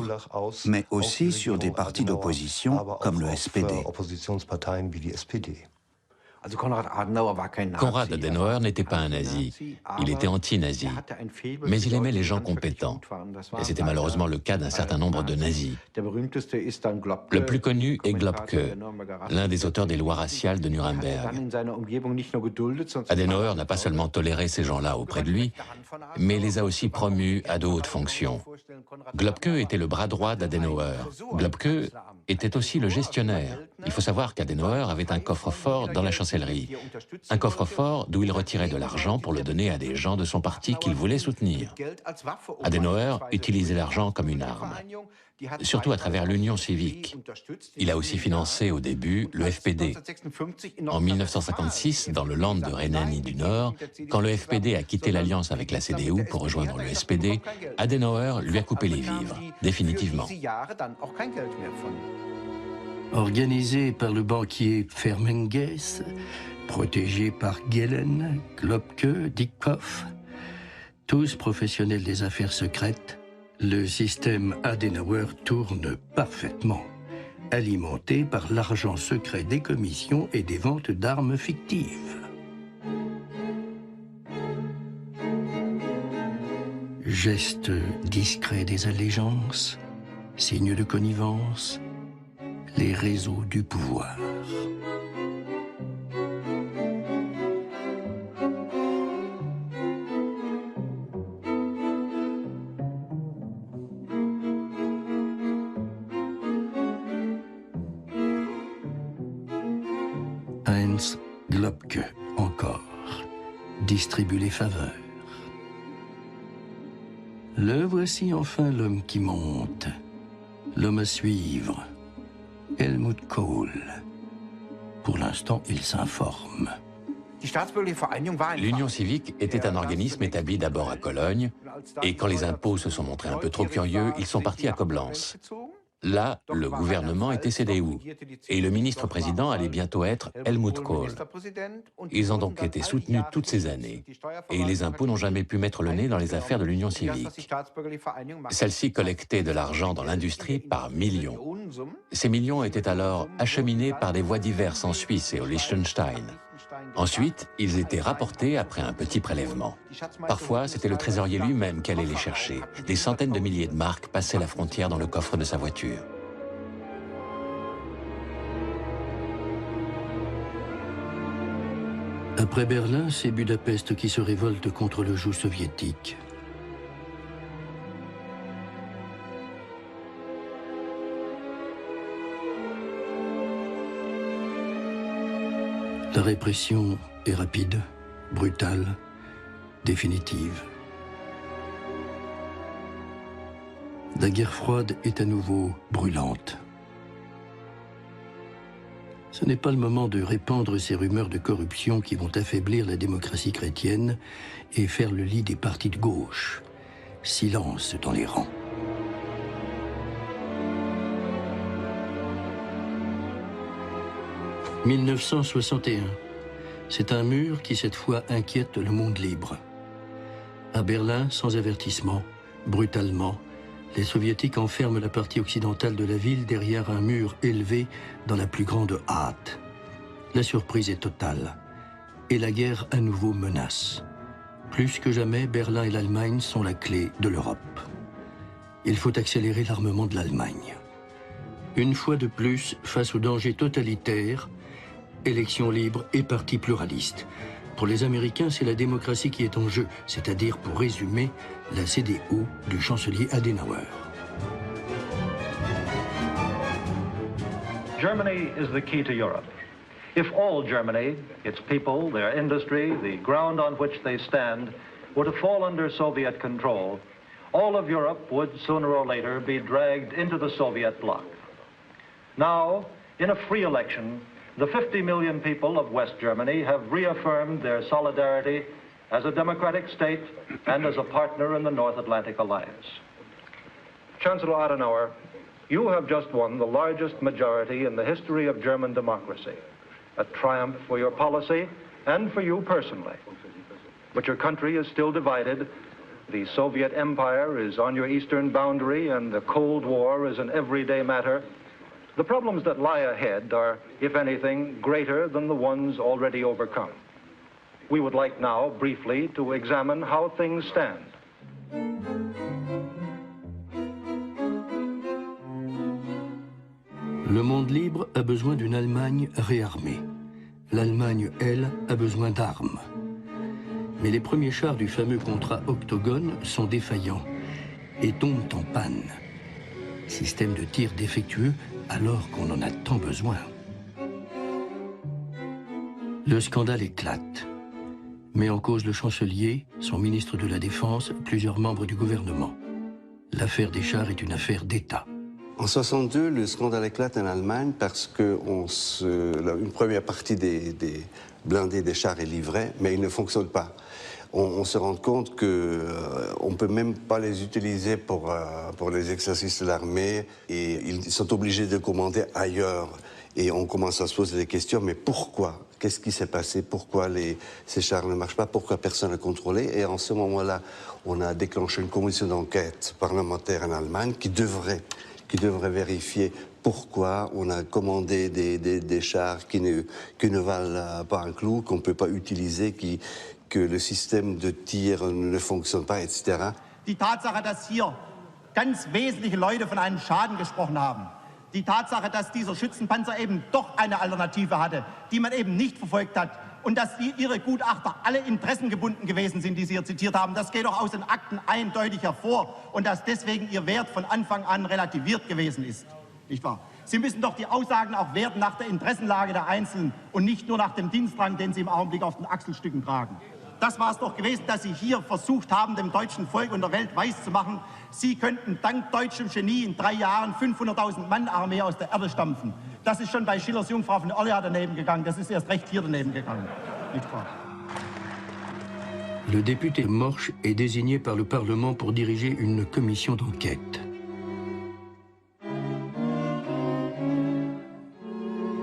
mais aussi sur des partis d'opposition comme le SPD. Konrad Adenauer n'était pas un nazi, il était anti-nazi, mais il aimait les gens compétents. Et c'était malheureusement le cas d'un certain nombre de nazis. Le plus connu est Globke, l'un des auteurs des lois raciales de Nuremberg. Adenauer n'a pas seulement toléré ces gens-là auprès de lui, mais les a aussi promus à de hautes fonctions. Globke était le bras droit d'Adenauer. Globke était aussi le gestionnaire. Il faut savoir qu'Adenauer avait un coffre-fort dans la chancellerie. Un coffre-fort d'où il retirait de l'argent pour le donner à des gens de son parti qu'il voulait soutenir. Adenauer utilisait l'argent comme une arme, surtout à travers l'Union civique. Il a aussi financé au début le FPD. En 1956, dans le Land de Rhénanie du Nord, quand le FPD a quitté l'alliance avec la CDU pour rejoindre le SPD, Adenauer lui a coupé les vivres, définitivement. Organisé par le banquier Fermenges, protégé par Gehlen, Globke, Dieckhoff, tous professionnels des affaires secrètes, le système Adenauer tourne parfaitement, alimenté par l'argent secret des commissions et des ventes d'armes fictives. Gestes discrets des allégeances, signes de connivence, les réseaux du pouvoir. Heinz Globke, encore, distribue les faveurs. Le voici enfin l'homme qui monte, l'homme à suivre, Helmut Kohl. Pour l'instant, il s'informe. L'Union civique était un organisme établi d'abord à Cologne, et quand les impôts se sont montrés un peu trop curieux, ils sont partis à Koblenz. Là, le gouvernement était CDU, et le ministre-président allait bientôt être Helmut Kohl. Ils ont donc été soutenus toutes ces années, et les impôts n'ont jamais pu mettre le nez dans les affaires de l'Union civique. Celle-ci collectait de l'argent dans l'industrie par millions. Ces millions étaient alors acheminés par des voies diverses en Suisse et au Liechtenstein. Ensuite, ils étaient rapportés après un petit prélèvement. Parfois, c'était le trésorier lui-même qui allait les chercher. Des centaines de milliers de marks passaient la frontière dans le coffre de sa voiture. Après Berlin, c'est Budapest qui se révolte contre le joug soviétique. La répression est rapide, brutale, définitive. La guerre froide est à nouveau brûlante. Ce n'est pas le moment de répandre ces rumeurs de corruption qui vont affaiblir la démocratie chrétienne et faire le lit des partis de gauche. Silence dans les rangs. « 1961. C'est un mur qui, cette fois, inquiète le monde libre. À Berlin, sans avertissement, brutalement, les Soviétiques enferment la partie occidentale de la ville derrière un mur élevé dans la plus grande hâte. La surprise est totale. Et la guerre à nouveau menace. Plus que jamais, Berlin et l'Allemagne sont la clé de l'Europe. Il faut accélérer l'armement de l'Allemagne. Une fois de plus, face au danger totalitaire, élections libres et partis pluralistes. Pour les Américains, c'est la démocratie qui est en jeu, c'est-à-dire, pour résumer, la CDU du chancelier Adenauer. Germany is the key to Europe. If all Germany, its people, their industry, the ground on which they stand, were to fall under Soviet control, all of Europe would sooner or later be dragged into the Soviet bloc. Now, in a free election, the 50 million people of West Germany have reaffirmed their solidarity as a democratic state and as a partner in the North Atlantic Alliance. Chancellor Adenauer, you have just won the largest majority in the history of German democracy, a triumph for your policy and for you personally. But your country is still divided. The Soviet Empire is on your eastern boundary and the Cold War is an everyday matter. The problems that lie ahead are, if anything, greater than the ones already overcome. We would like now, briefly, to examine how things stand. Le monde libre a besoin d'une Allemagne réarmée. L'Allemagne, elle, a besoin d'armes. Mais les premiers chars du fameux contrat Octogone sont défaillants et tombent en panne. Système de tir défectueux alors qu'on en a tant besoin. Le scandale éclate. Met en cause le chancelier, son ministre de la Défense, plusieurs membres du gouvernement. L'affaire des chars est une affaire d'État. En 1962, le scandale éclate en Allemagne parce qu'une première partie des blindés des chars est livrée, mais ils ne fonctionnent pas. On se rend compte qu'on ne peut même pas les utiliser pour les exercices de l'armée et ils sont obligés de commander ailleurs. Et on commence à se poser des questions, mais pourquoi? Qu'est-ce qui s'est passé? Pourquoi ces chars ne marchent pas? Pourquoi personne n'a contrôlé? Et en ce moment-là, on a déclenché une commission d'enquête parlementaire en Allemagne qui devrait vérifier pourquoi on a commandé des chars qui ne valent pas un clou, qu'on ne peut pas utiliser, que le système de tir ne fonctionne pas, etc. Die Tatsache, dass hier ganz wesentliche Leute von einem Schaden gesprochen haben, die Tatsache, dass dieser Schützenpanzer eben doch eine Alternative hatte, die man eben nicht verfolgt hat, und dass Ihre Gutachter alle interessengebunden gewesen sind, die Sie hier zitiert haben, das geht doch aus den Akten eindeutig hervor und dass deswegen Ihr Wert von Anfang an relativiert gewesen ist, nicht wahr? Sie müssen doch die Aussagen auch werten nach der Interessenlage der Einzelnen und nicht nur nach dem Dienstrang, den Sie im Augenblick auf den Achselstücken tragen. Das war es doch gewesen, dass Sie hier versucht haben, dem deutschen Volk und der Welt weiszumachen, Sie könnten dank deutschem Genie in 3 Jahren 500.000 Mann Armee aus der Erde stampfen. Das ist schon bei Schillers Jungfrau von Orleans daneben gegangen, das ist erst recht hier daneben gegangen. Nicht wahr? Le député Morsch est désigné par le Parlement pour diriger une commission d'enquête.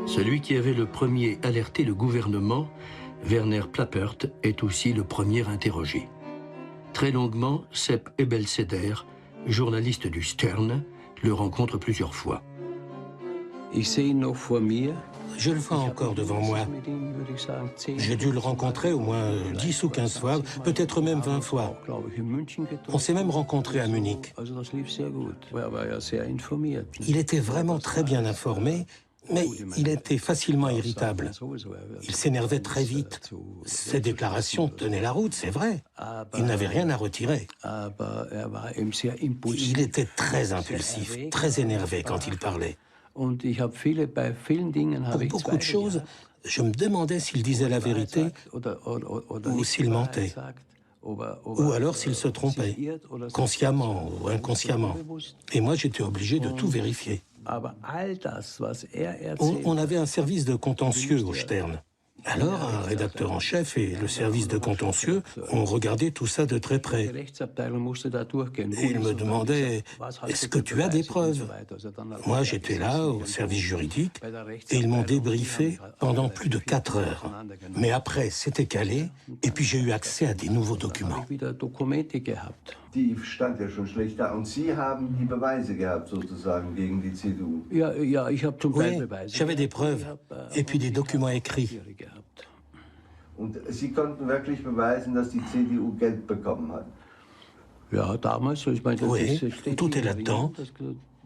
Celui qui avait le premier alerté le gouvernement, Werner Plappert, est aussi le premier interrogé. Très longuement, Sepp Ebelseder, journaliste du Stern, le rencontre plusieurs fois. Je le vois encore devant moi. J'ai dû le rencontrer au moins 10 ou 15 fois, peut-être même 20 fois. On s'est même rencontré à Munich. Il était vraiment très bien informé, mais il était facilement irritable. Il s'énervait très vite. Ses déclarations tenaient la route, c'est vrai. Il n'avait rien à retirer. Il était très impulsif, très énervé quand il parlait. Pour beaucoup de choses, je me demandais s'il disait la vérité ou s'il mentait. Ou alors s'il se trompait, consciemment ou inconsciemment. Et moi, j'étais obligé de tout vérifier. On avait un service de contentieux au Stern. Alors, un rédacteur en chef et le service de contentieux ont regardé tout ça de très près. Et ils me demandaient « Est-ce que tu as des preuves ?» Moi, j'étais là, au service juridique, et ils m'ont débriefé pendant plus de 4 heures. Mais après, c'était calé, et puis j'ai eu accès à des nouveaux documents. Die stand ja schon schlecht da. Und Sie haben die Beweise gehabt, sozusagen, gegen die CDU. Oui, j'avais des preuves, et puis des documents écrits. Und Sie konnten wirklich beweisen, dass die CDU Geld bekommen hat? Oui, tout est là-dedans.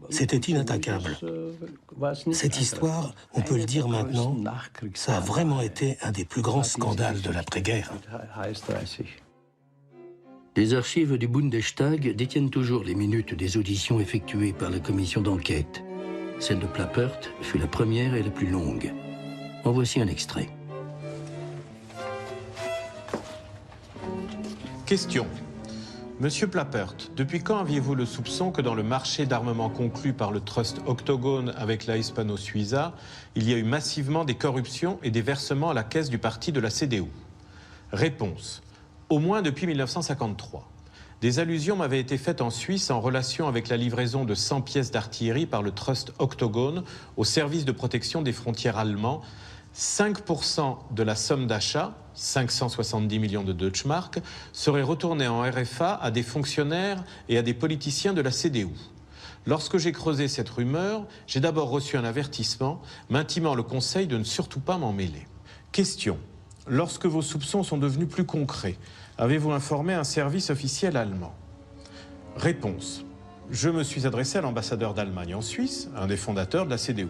C'était inattaquable. Cette histoire, on peut le dire maintenant, ça a vraiment été un des plus grands scandales de l'après-guerre. Les archives du Bundestag détiennent toujours les minutes des auditions effectuées par la commission d'enquête. Celle de Plappert fut la première et la plus longue. En voici un extrait. Question. Monsieur Plappert, depuis quand aviez-vous le soupçon que dans le marché d'armement conclu par le Trust Octogone avec la Hispano-Suiza, il y a eu massivement des corruptions et des versements à la caisse du parti de la CDU? Réponse. Au moins depuis 1953. Des allusions m'avaient été faites en Suisse en relation avec la livraison de 100 pièces d'artillerie par le Trust Octogone au service de protection des frontières allemand. 5% de la somme d'achat, 570 millions de Deutschmark, serait retournée en RFA à des fonctionnaires et à des politiciens de la CDU. Lorsque j'ai creusé cette rumeur, j'ai d'abord reçu un avertissement m'intimant le conseil de ne surtout pas m'en mêler. Question. Lorsque vos soupçons sont devenus plus concrets, avez-vous informé un service officiel allemand? Réponse. Je me suis adressé à l'ambassadeur d'Allemagne en Suisse, un des fondateurs de la CDU.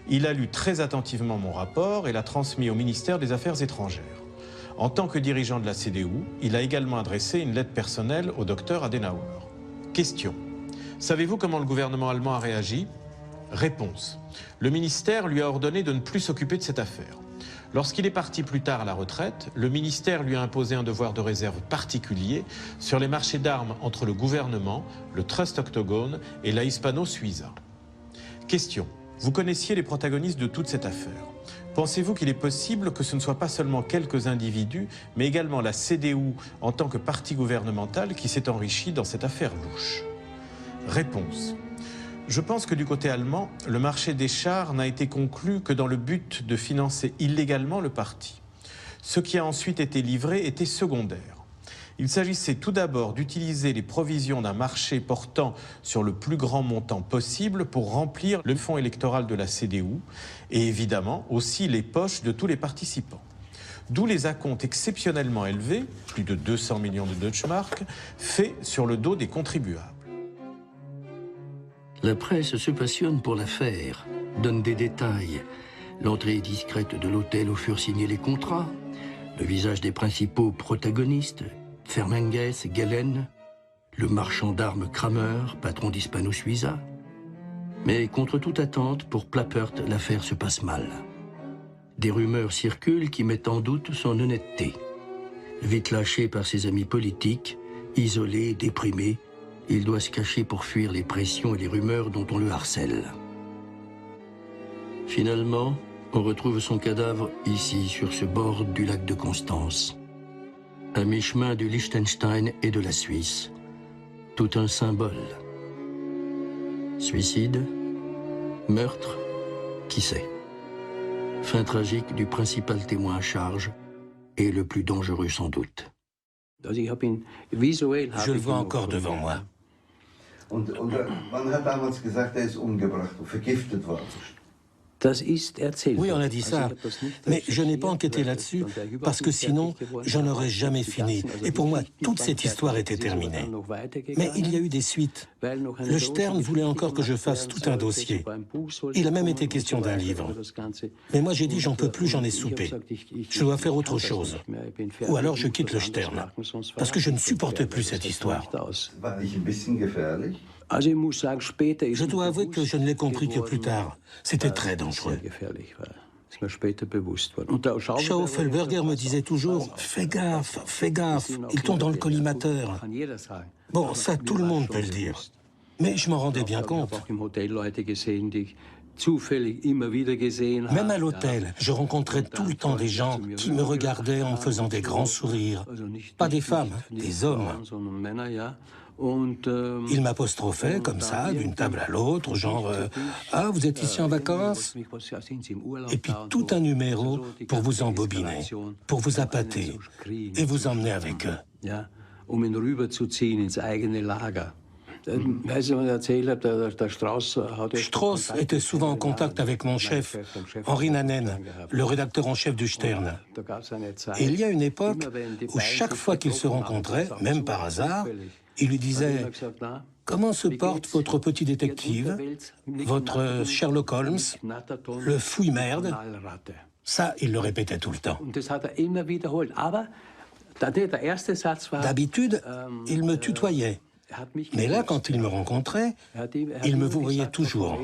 Il a lu très attentivement mon rapport et l'a transmis au ministère des Affaires étrangères. En tant que dirigeant de la CDU, il a également adressé une lettre personnelle au docteur Adenauer. Question. Savez-vous comment le gouvernement allemand a réagi? Réponse. Le ministère lui a ordonné de ne plus s'occuper de cette affaire. Lorsqu'il est parti plus tard à la retraite, le ministère lui a imposé un devoir de réserve particulier sur les marchés d'armes entre le gouvernement, le Trust Octogone et la Hispano-Suiza. Question. Vous connaissiez les protagonistes de toute cette affaire. Pensez-vous qu'il est possible que ce ne soit pas seulement quelques individus, mais également la CDU en tant que parti gouvernemental qui s'est enrichi dans cette affaire louche? Réponse. Je pense que du côté allemand, le marché des chars n'a été conclu que dans le but de financer illégalement le parti. Ce qui a ensuite été livré était secondaire. Il s'agissait tout d'abord d'utiliser les provisions d'un marché portant sur le plus grand montant possible pour remplir le fonds électoral de la CDU et évidemment aussi les poches de tous les participants. D'où les acomptes exceptionnellement élevés, plus de 200 millions de Deutschmark, faits sur le dos des contribuables. La presse se passionne pour l'affaire, donne des détails. L'entrée discrète de l'hôtel où furent signés les contrats, le visage des principaux protagonistes, Fermenges, Gellen, le marchand d'armes Kramer, patron d'Hispano-Suiza. Mais contre toute attente, pour Plappert, l'affaire se passe mal. Des rumeurs circulent qui mettent en doute son honnêteté. Vite lâché par ses amis politiques, isolé, déprimé, il doit se cacher pour fuir les pressions et les rumeurs dont on le harcèle. Finalement, on retrouve son cadavre ici, sur ce bord du lac de Constance, à mi-chemin du Liechtenstein et de la Suisse. Tout un symbole. Suicide, meurtre, qui sait? Fin tragique du principal témoin à charge et le plus dangereux sans doute. Je le vois encore devant moi. Und man hat damals gesagt, ist umgebracht und vergiftet worden. Oui, on a dit ça, mais je n'ai pas enquêté là-dessus, parce que sinon, j'en aurais jamais fini. Et pour moi, toute cette histoire était terminée. Mais il y a eu des suites. Le Stern voulait encore que je fasse tout un dossier. Il a même été question d'un livre. Mais moi, j'ai dit, j'en peux plus, j'en ai soupé. Je dois faire autre chose. Ou alors, je quitte le Stern, parce que je ne supporte plus cette histoire. Je dois avouer que je ne l'ai compris que plus tard. C'était très dangereux. Schaufelberger me disait toujours « Fais gaffe, ils tombent dans le collimateur ». Bon, ça, tout le monde peut le dire. Mais je m'en rendais bien compte. Même à l'hôtel, je rencontrais tout le temps des gens qui me regardaient en me faisant des grands sourires. Pas des femmes, des hommes. Il m'apostrophait comme ça, d'une table à l'autre, genre « Ah, vous êtes ici en vacances ?» Et puis tout un numéro pour vous embobiner, pour vous appâter et vous emmener avec eux. Strauss était souvent en contact avec mon chef, Henri Nannen, le rédacteur en chef du Stern. Et il y a une époque où chaque fois qu'ils se rencontraient, même par hasard, il lui disait « Comment se porte votre petit détective, votre Sherlock Holmes, le fouille-merde ?» Ça, il le répétait tout le temps. D'habitude, il me tutoyait. Mais là, quand il me rencontrait, il me voyait toujours.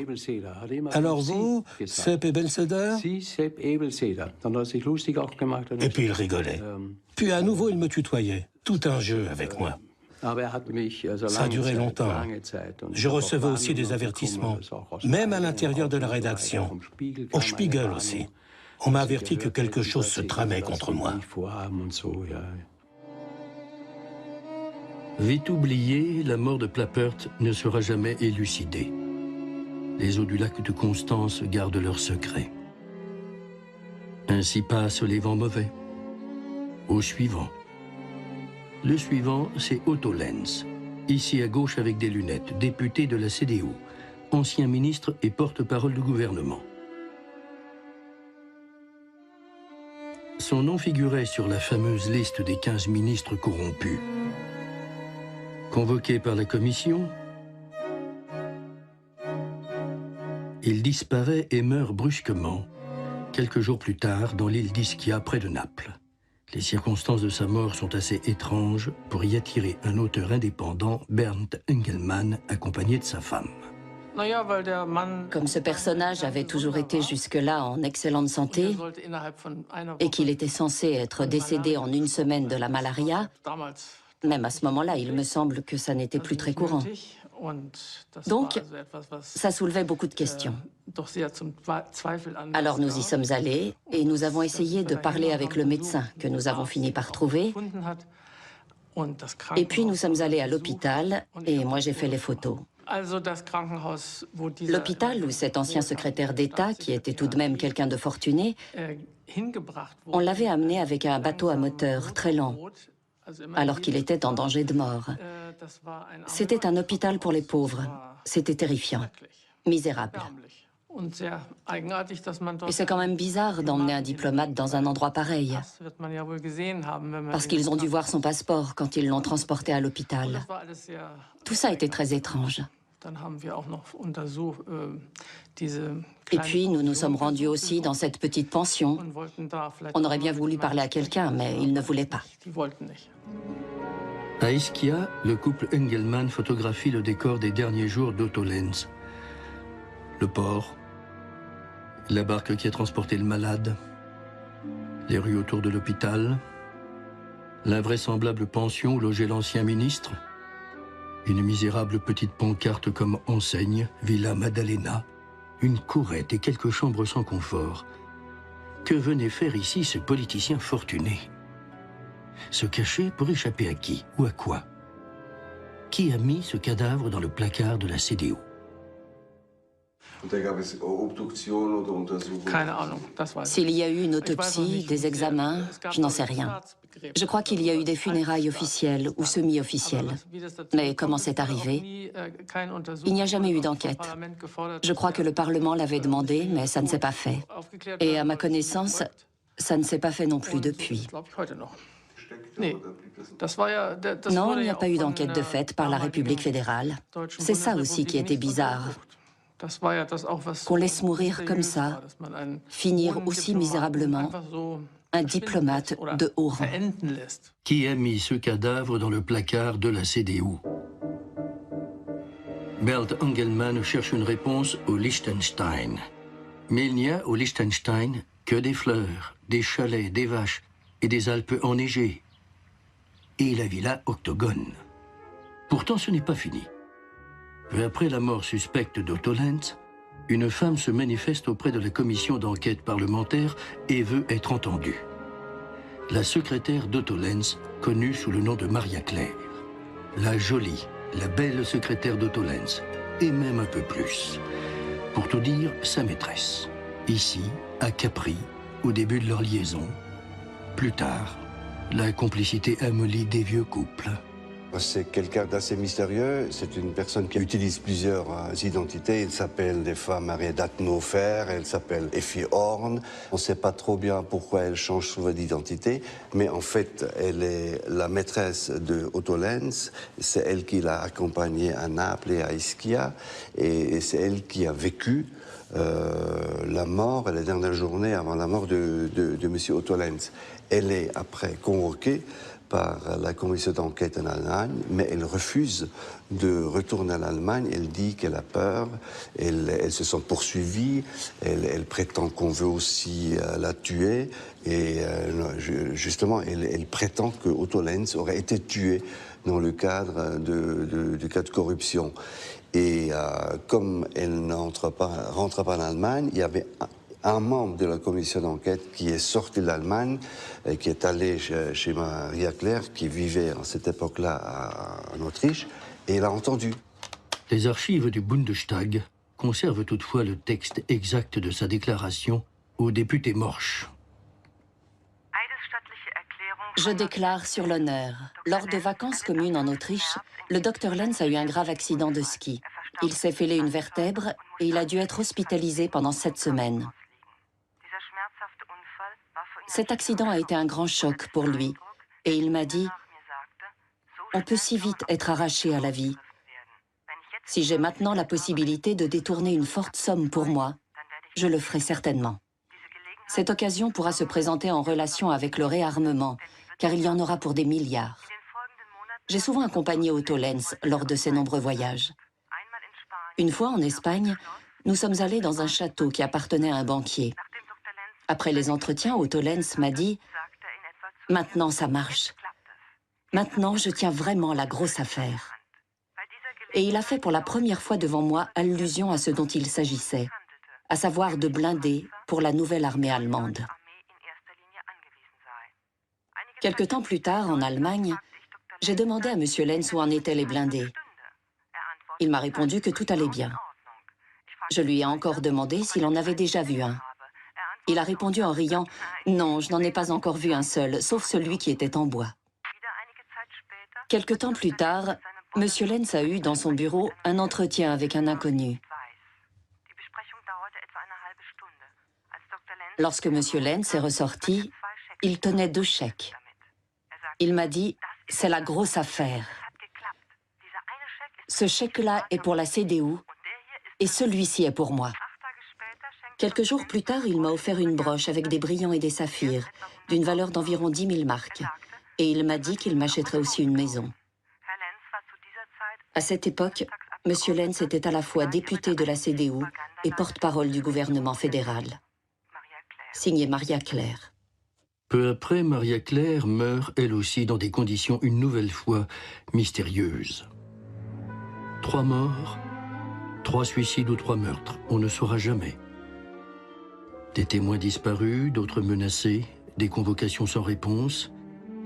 « Alors vous, Sepp Ebelseder ?» Et puis il rigolait. Puis à nouveau, il me tutoyait. Tout un jeu avec moi. Ça a duré longtemps. Je recevais aussi des avertissements, même à l'intérieur de la rédaction. Au Spiegel aussi. On m'a averti que quelque chose se tramait contre moi. Vite oubliée, la mort de Plappert ne sera jamais élucidée. Les eaux du lac de Constance gardent leur secret. Ainsi passent les vents mauvais. Au suivant. Le suivant, c'est Otto Lenz, Ici à gauche avec des lunettes, député de la CDU, ancien ministre et porte-parole du gouvernement. Son nom figurait sur la fameuse liste des 15 ministres corrompus. Convoqué par la commission, il disparaît et meurt brusquement, quelques jours plus tard, dans l'île d'Ischia, près de Naples. Les circonstances de sa mort sont assez étranges pour y attirer un auteur indépendant, Bernd Engelmann, accompagné de sa femme. Comme ce personnage avait toujours été jusque-là en excellente santé et qu'il était censé être décédé en 1 semaine de la malaria, même à ce moment-là, il me semble que ça n'était plus très courant. Donc, ça soulevait beaucoup de questions. Alors nous y sommes allés et nous avons essayé de parler avec le médecin que nous avons fini par trouver. Et puis nous sommes allés à l'hôpital et moi j'ai fait les photos. L'hôpital où cet ancien secrétaire d'État, qui était tout de même quelqu'un de fortuné, on l'avait amené avec un bateau à moteur très lent, alors qu'il était en danger de mort. C'était un hôpital pour les pauvres. C'était terrifiant, misérable. Et c'est quand même bizarre d'emmener un diplomate dans un endroit pareil, parce qu'ils ont dû voir son passeport quand ils l'ont transporté à l'hôpital. Tout ça était très étrange. Et puis, nous nous sommes rendus aussi dans cette petite pension. On aurait bien voulu parler à quelqu'un, mais il ne voulait pas. À Ischia, le couple Engelmann photographie le décor des derniers jours d'Otto Lenz. Le port, la barque qui a transporté le malade, les rues autour de l'hôpital, l'invraisemblable pension où logeait l'ancien ministre, une misérable petite pancarte comme enseigne, Villa Maddalena, une courette et quelques chambres sans confort. Que venait faire ici ce politicien fortuné? Se cacher pour échapper à qui ou à quoi? Qui a mis ce cadavre dans le placard de la CDU? S'il y a eu une autopsie, des examens, je n'en sais rien. Je crois qu'il y a eu des funérailles officielles ou semi-officielles. Mais comment c'est arrivé? Il n'y a jamais eu d'enquête. Je crois que le Parlement l'avait demandé, mais ça ne s'est pas fait. Et à ma connaissance, ça ne s'est pas fait non plus depuis. Non, il n'y a pas eu d'enquête de fait par la République fédérale. C'est ça aussi qui était bizarre. Qu'on laisse mourir comme ça, finir aussi misérablement, un diplomate de haut rang. Qui a mis ce cadavre dans le placard de la CDU? Bernd Engelmann cherche une réponse au Liechtenstein. Mais il n'y a au Liechtenstein que des fleurs, des chalets, des vaches et des Alpes enneigées. Et la villa Octogone. Pourtant, ce n'est pas fini. Peu après la mort suspecte d'Otto Lenz, une femme se manifeste auprès de la commission d'enquête parlementaire et veut être entendue. La secrétaire d'Otto Lenz, connue sous le nom de Maria Claire. La jolie, la belle secrétaire d'Otto Lenz, et même un peu plus. Pour tout dire, sa maîtresse. Ici, à Capri, au début de leur liaison. Plus tard, la complicité amollie des vieux couples. C'est quelqu'un d'assez mystérieux, c'est une personne qui utilise plusieurs identités. Il s'appelle des fois Maria Dattenhofer, elle s'appelle Effie Horn. On ne sait pas trop bien pourquoi elle change souvent d'identité, mais en fait, elle est la maîtresse de Otto Lenz. C'est elle qui l'a accompagné à Naples et à Ischia, et c'est elle qui a vécu la mort et la dernière journée avant la mort de M. Otto Lenz. Elle est après convoquée par la commission d'enquête en Allemagne, mais elle refuse de retourner en Allemagne. Elle dit qu'elle a peur, elle se sent poursuivie, elle prétend qu'on veut aussi la tuer, et justement, elle prétend que Otto Lenz aurait été tué dans le cadre du cas de corruption. Et comme elle ne rentre pas en Allemagne, il y avait un membre de la commission d'enquête qui est sorti d'Allemagne et qui est allé chez Maria Claire, qui vivait à cette époque-là en Autriche, et il a entendu. Les archives du Bundestag conservent toutefois le texte exact de sa déclaration au député Morsch. Je déclare sur l'honneur, lors de vacances communes en Autriche, le Dr Lenz a eu un grave accident de ski. Il s'est fêlé une vertèbre et il a dû être hospitalisé pendant 7 semaines. Cet accident a été un grand choc pour lui et il m'a dit « On peut si vite être arraché à la vie. Si j'ai maintenant la possibilité de détourner une forte somme pour moi, je le ferai certainement. Cette occasion pourra se présenter en relation avec le réarmement, car il y en aura pour des milliards. J'ai souvent accompagné Otto Lenz lors de ses nombreux voyages. Une fois en Espagne, nous sommes allés dans un château qui appartenait à un banquier. Après les entretiens, Otto Lenz m'a dit « Maintenant, ça marche. Maintenant, je tiens vraiment la grosse affaire. » Et il a fait pour la première fois devant moi allusion à ce dont il s'agissait, à savoir de blindés pour la nouvelle armée allemande. Quelque temps plus tard, en Allemagne, j'ai demandé à M. Lenz où en étaient les blindés. Il m'a répondu que tout allait bien. Je lui ai encore demandé s'il en avait déjà vu un. Il a répondu en riant « Non, je n'en ai pas encore vu un seul, sauf celui qui était en bois. » Quelque temps plus tard, M. Lenz a eu dans son bureau un entretien avec un inconnu. Lorsque M. Lenz est ressorti, il tenait 2 chèques. Il m'a dit « C'est la grosse affaire. Ce chèque-là est pour la CDU et celui-ci est pour moi. » Quelques jours plus tard, il m'a offert une broche avec des brillants et des saphirs, d'une valeur d'environ 10 000 marks. Et il m'a dit qu'il m'achèterait aussi une maison. À cette époque, M. Lenz était à la fois député de la CDU et porte-parole du gouvernement fédéral. Signé Maria Claire. Peu après, Maria Claire meurt, elle aussi, dans des conditions une nouvelle fois mystérieuses. 3 morts, 3 suicides ou 3 meurtres, on ne saura jamais. Des témoins disparus, d'autres menacés, des convocations sans réponse.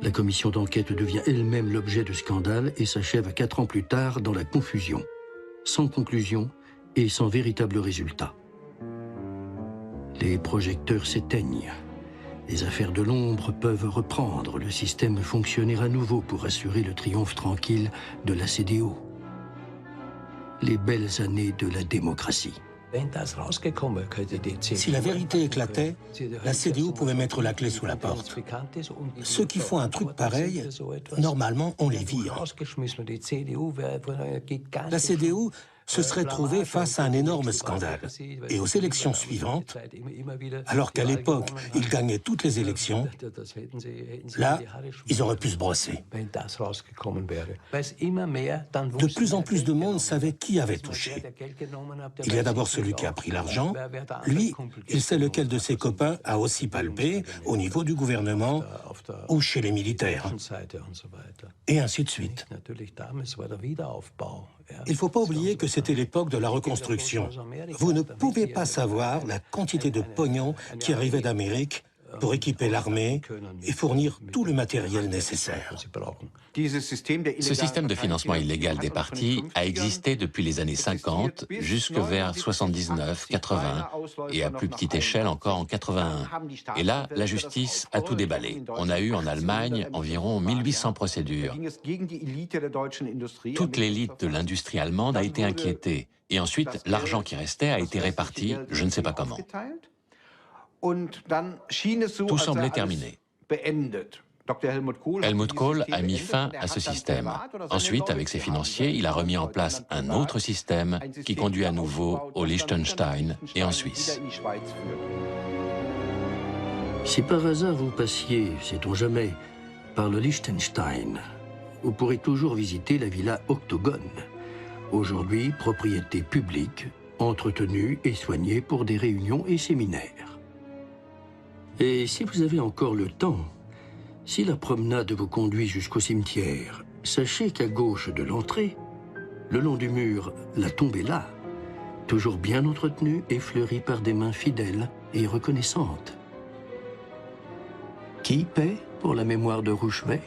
La commission d'enquête devient elle-même l'objet de scandales et s'achève 4 ans plus tard dans la confusion, sans conclusion et sans véritable résultat. Les projecteurs s'éteignent. Les affaires de l'ombre peuvent reprendre, le système fonctionner à nouveau pour assurer le triomphe tranquille de la CDU. Les belles années de la démocratie. Si la vérité éclatait, la CDU pouvait mettre la clé sous la porte. Ceux qui font un truc pareil, normalement, on les vire. La CDU se serait trouvée face à un énorme scandale. Et aux élections suivantes, alors qu'à l'époque, ils gagnaient toutes les élections, là, ils auraient pu se brosser. De plus en plus de monde savait qui avait touché. Il y a d'abord celui qui a pris l'argent. Lui, il sait lequel de ses copains a aussi palpé au niveau du gouvernement ou chez les militaires. Et ainsi de suite. Il ne faut pas oublier que c'était l'époque de la reconstruction. Vous ne pouvez pas savoir la quantité de pognon qui arrivait d'Amérique pour équiper l'armée et fournir tout le matériel nécessaire. Ce système de financement illégal des partis a existé depuis les années 50 jusque vers 79, 80 et à plus petite échelle encore en 81. Et là, la justice a tout déballé. On a eu en Allemagne environ 1800 procédures. Toute l'élite de l'industrie allemande a été inquiétée. Et ensuite, l'argent qui restait a été réparti, je ne sais pas comment. Tout semblait terminé. Helmut Kohl a mis fin à ce système. Ensuite, avec ses financiers, il a remis en place un autre système qui conduit à nouveau au Liechtenstein et en Suisse. Si par hasard vous passiez, sait-on jamais, par le Liechtenstein, vous pourrez toujours visiter la villa Octogone, aujourd'hui propriété publique, entretenue et soignée pour des réunions et séminaires. Et si vous avez encore le temps, si la promenade vous conduit jusqu'au cimetière, sachez qu'à gauche de l'entrée, le long du mur, la tombe est là, toujours bien entretenue et fleurie par des mains fidèles et reconnaissantes. Qui paie pour la mémoire de Rouchevet ?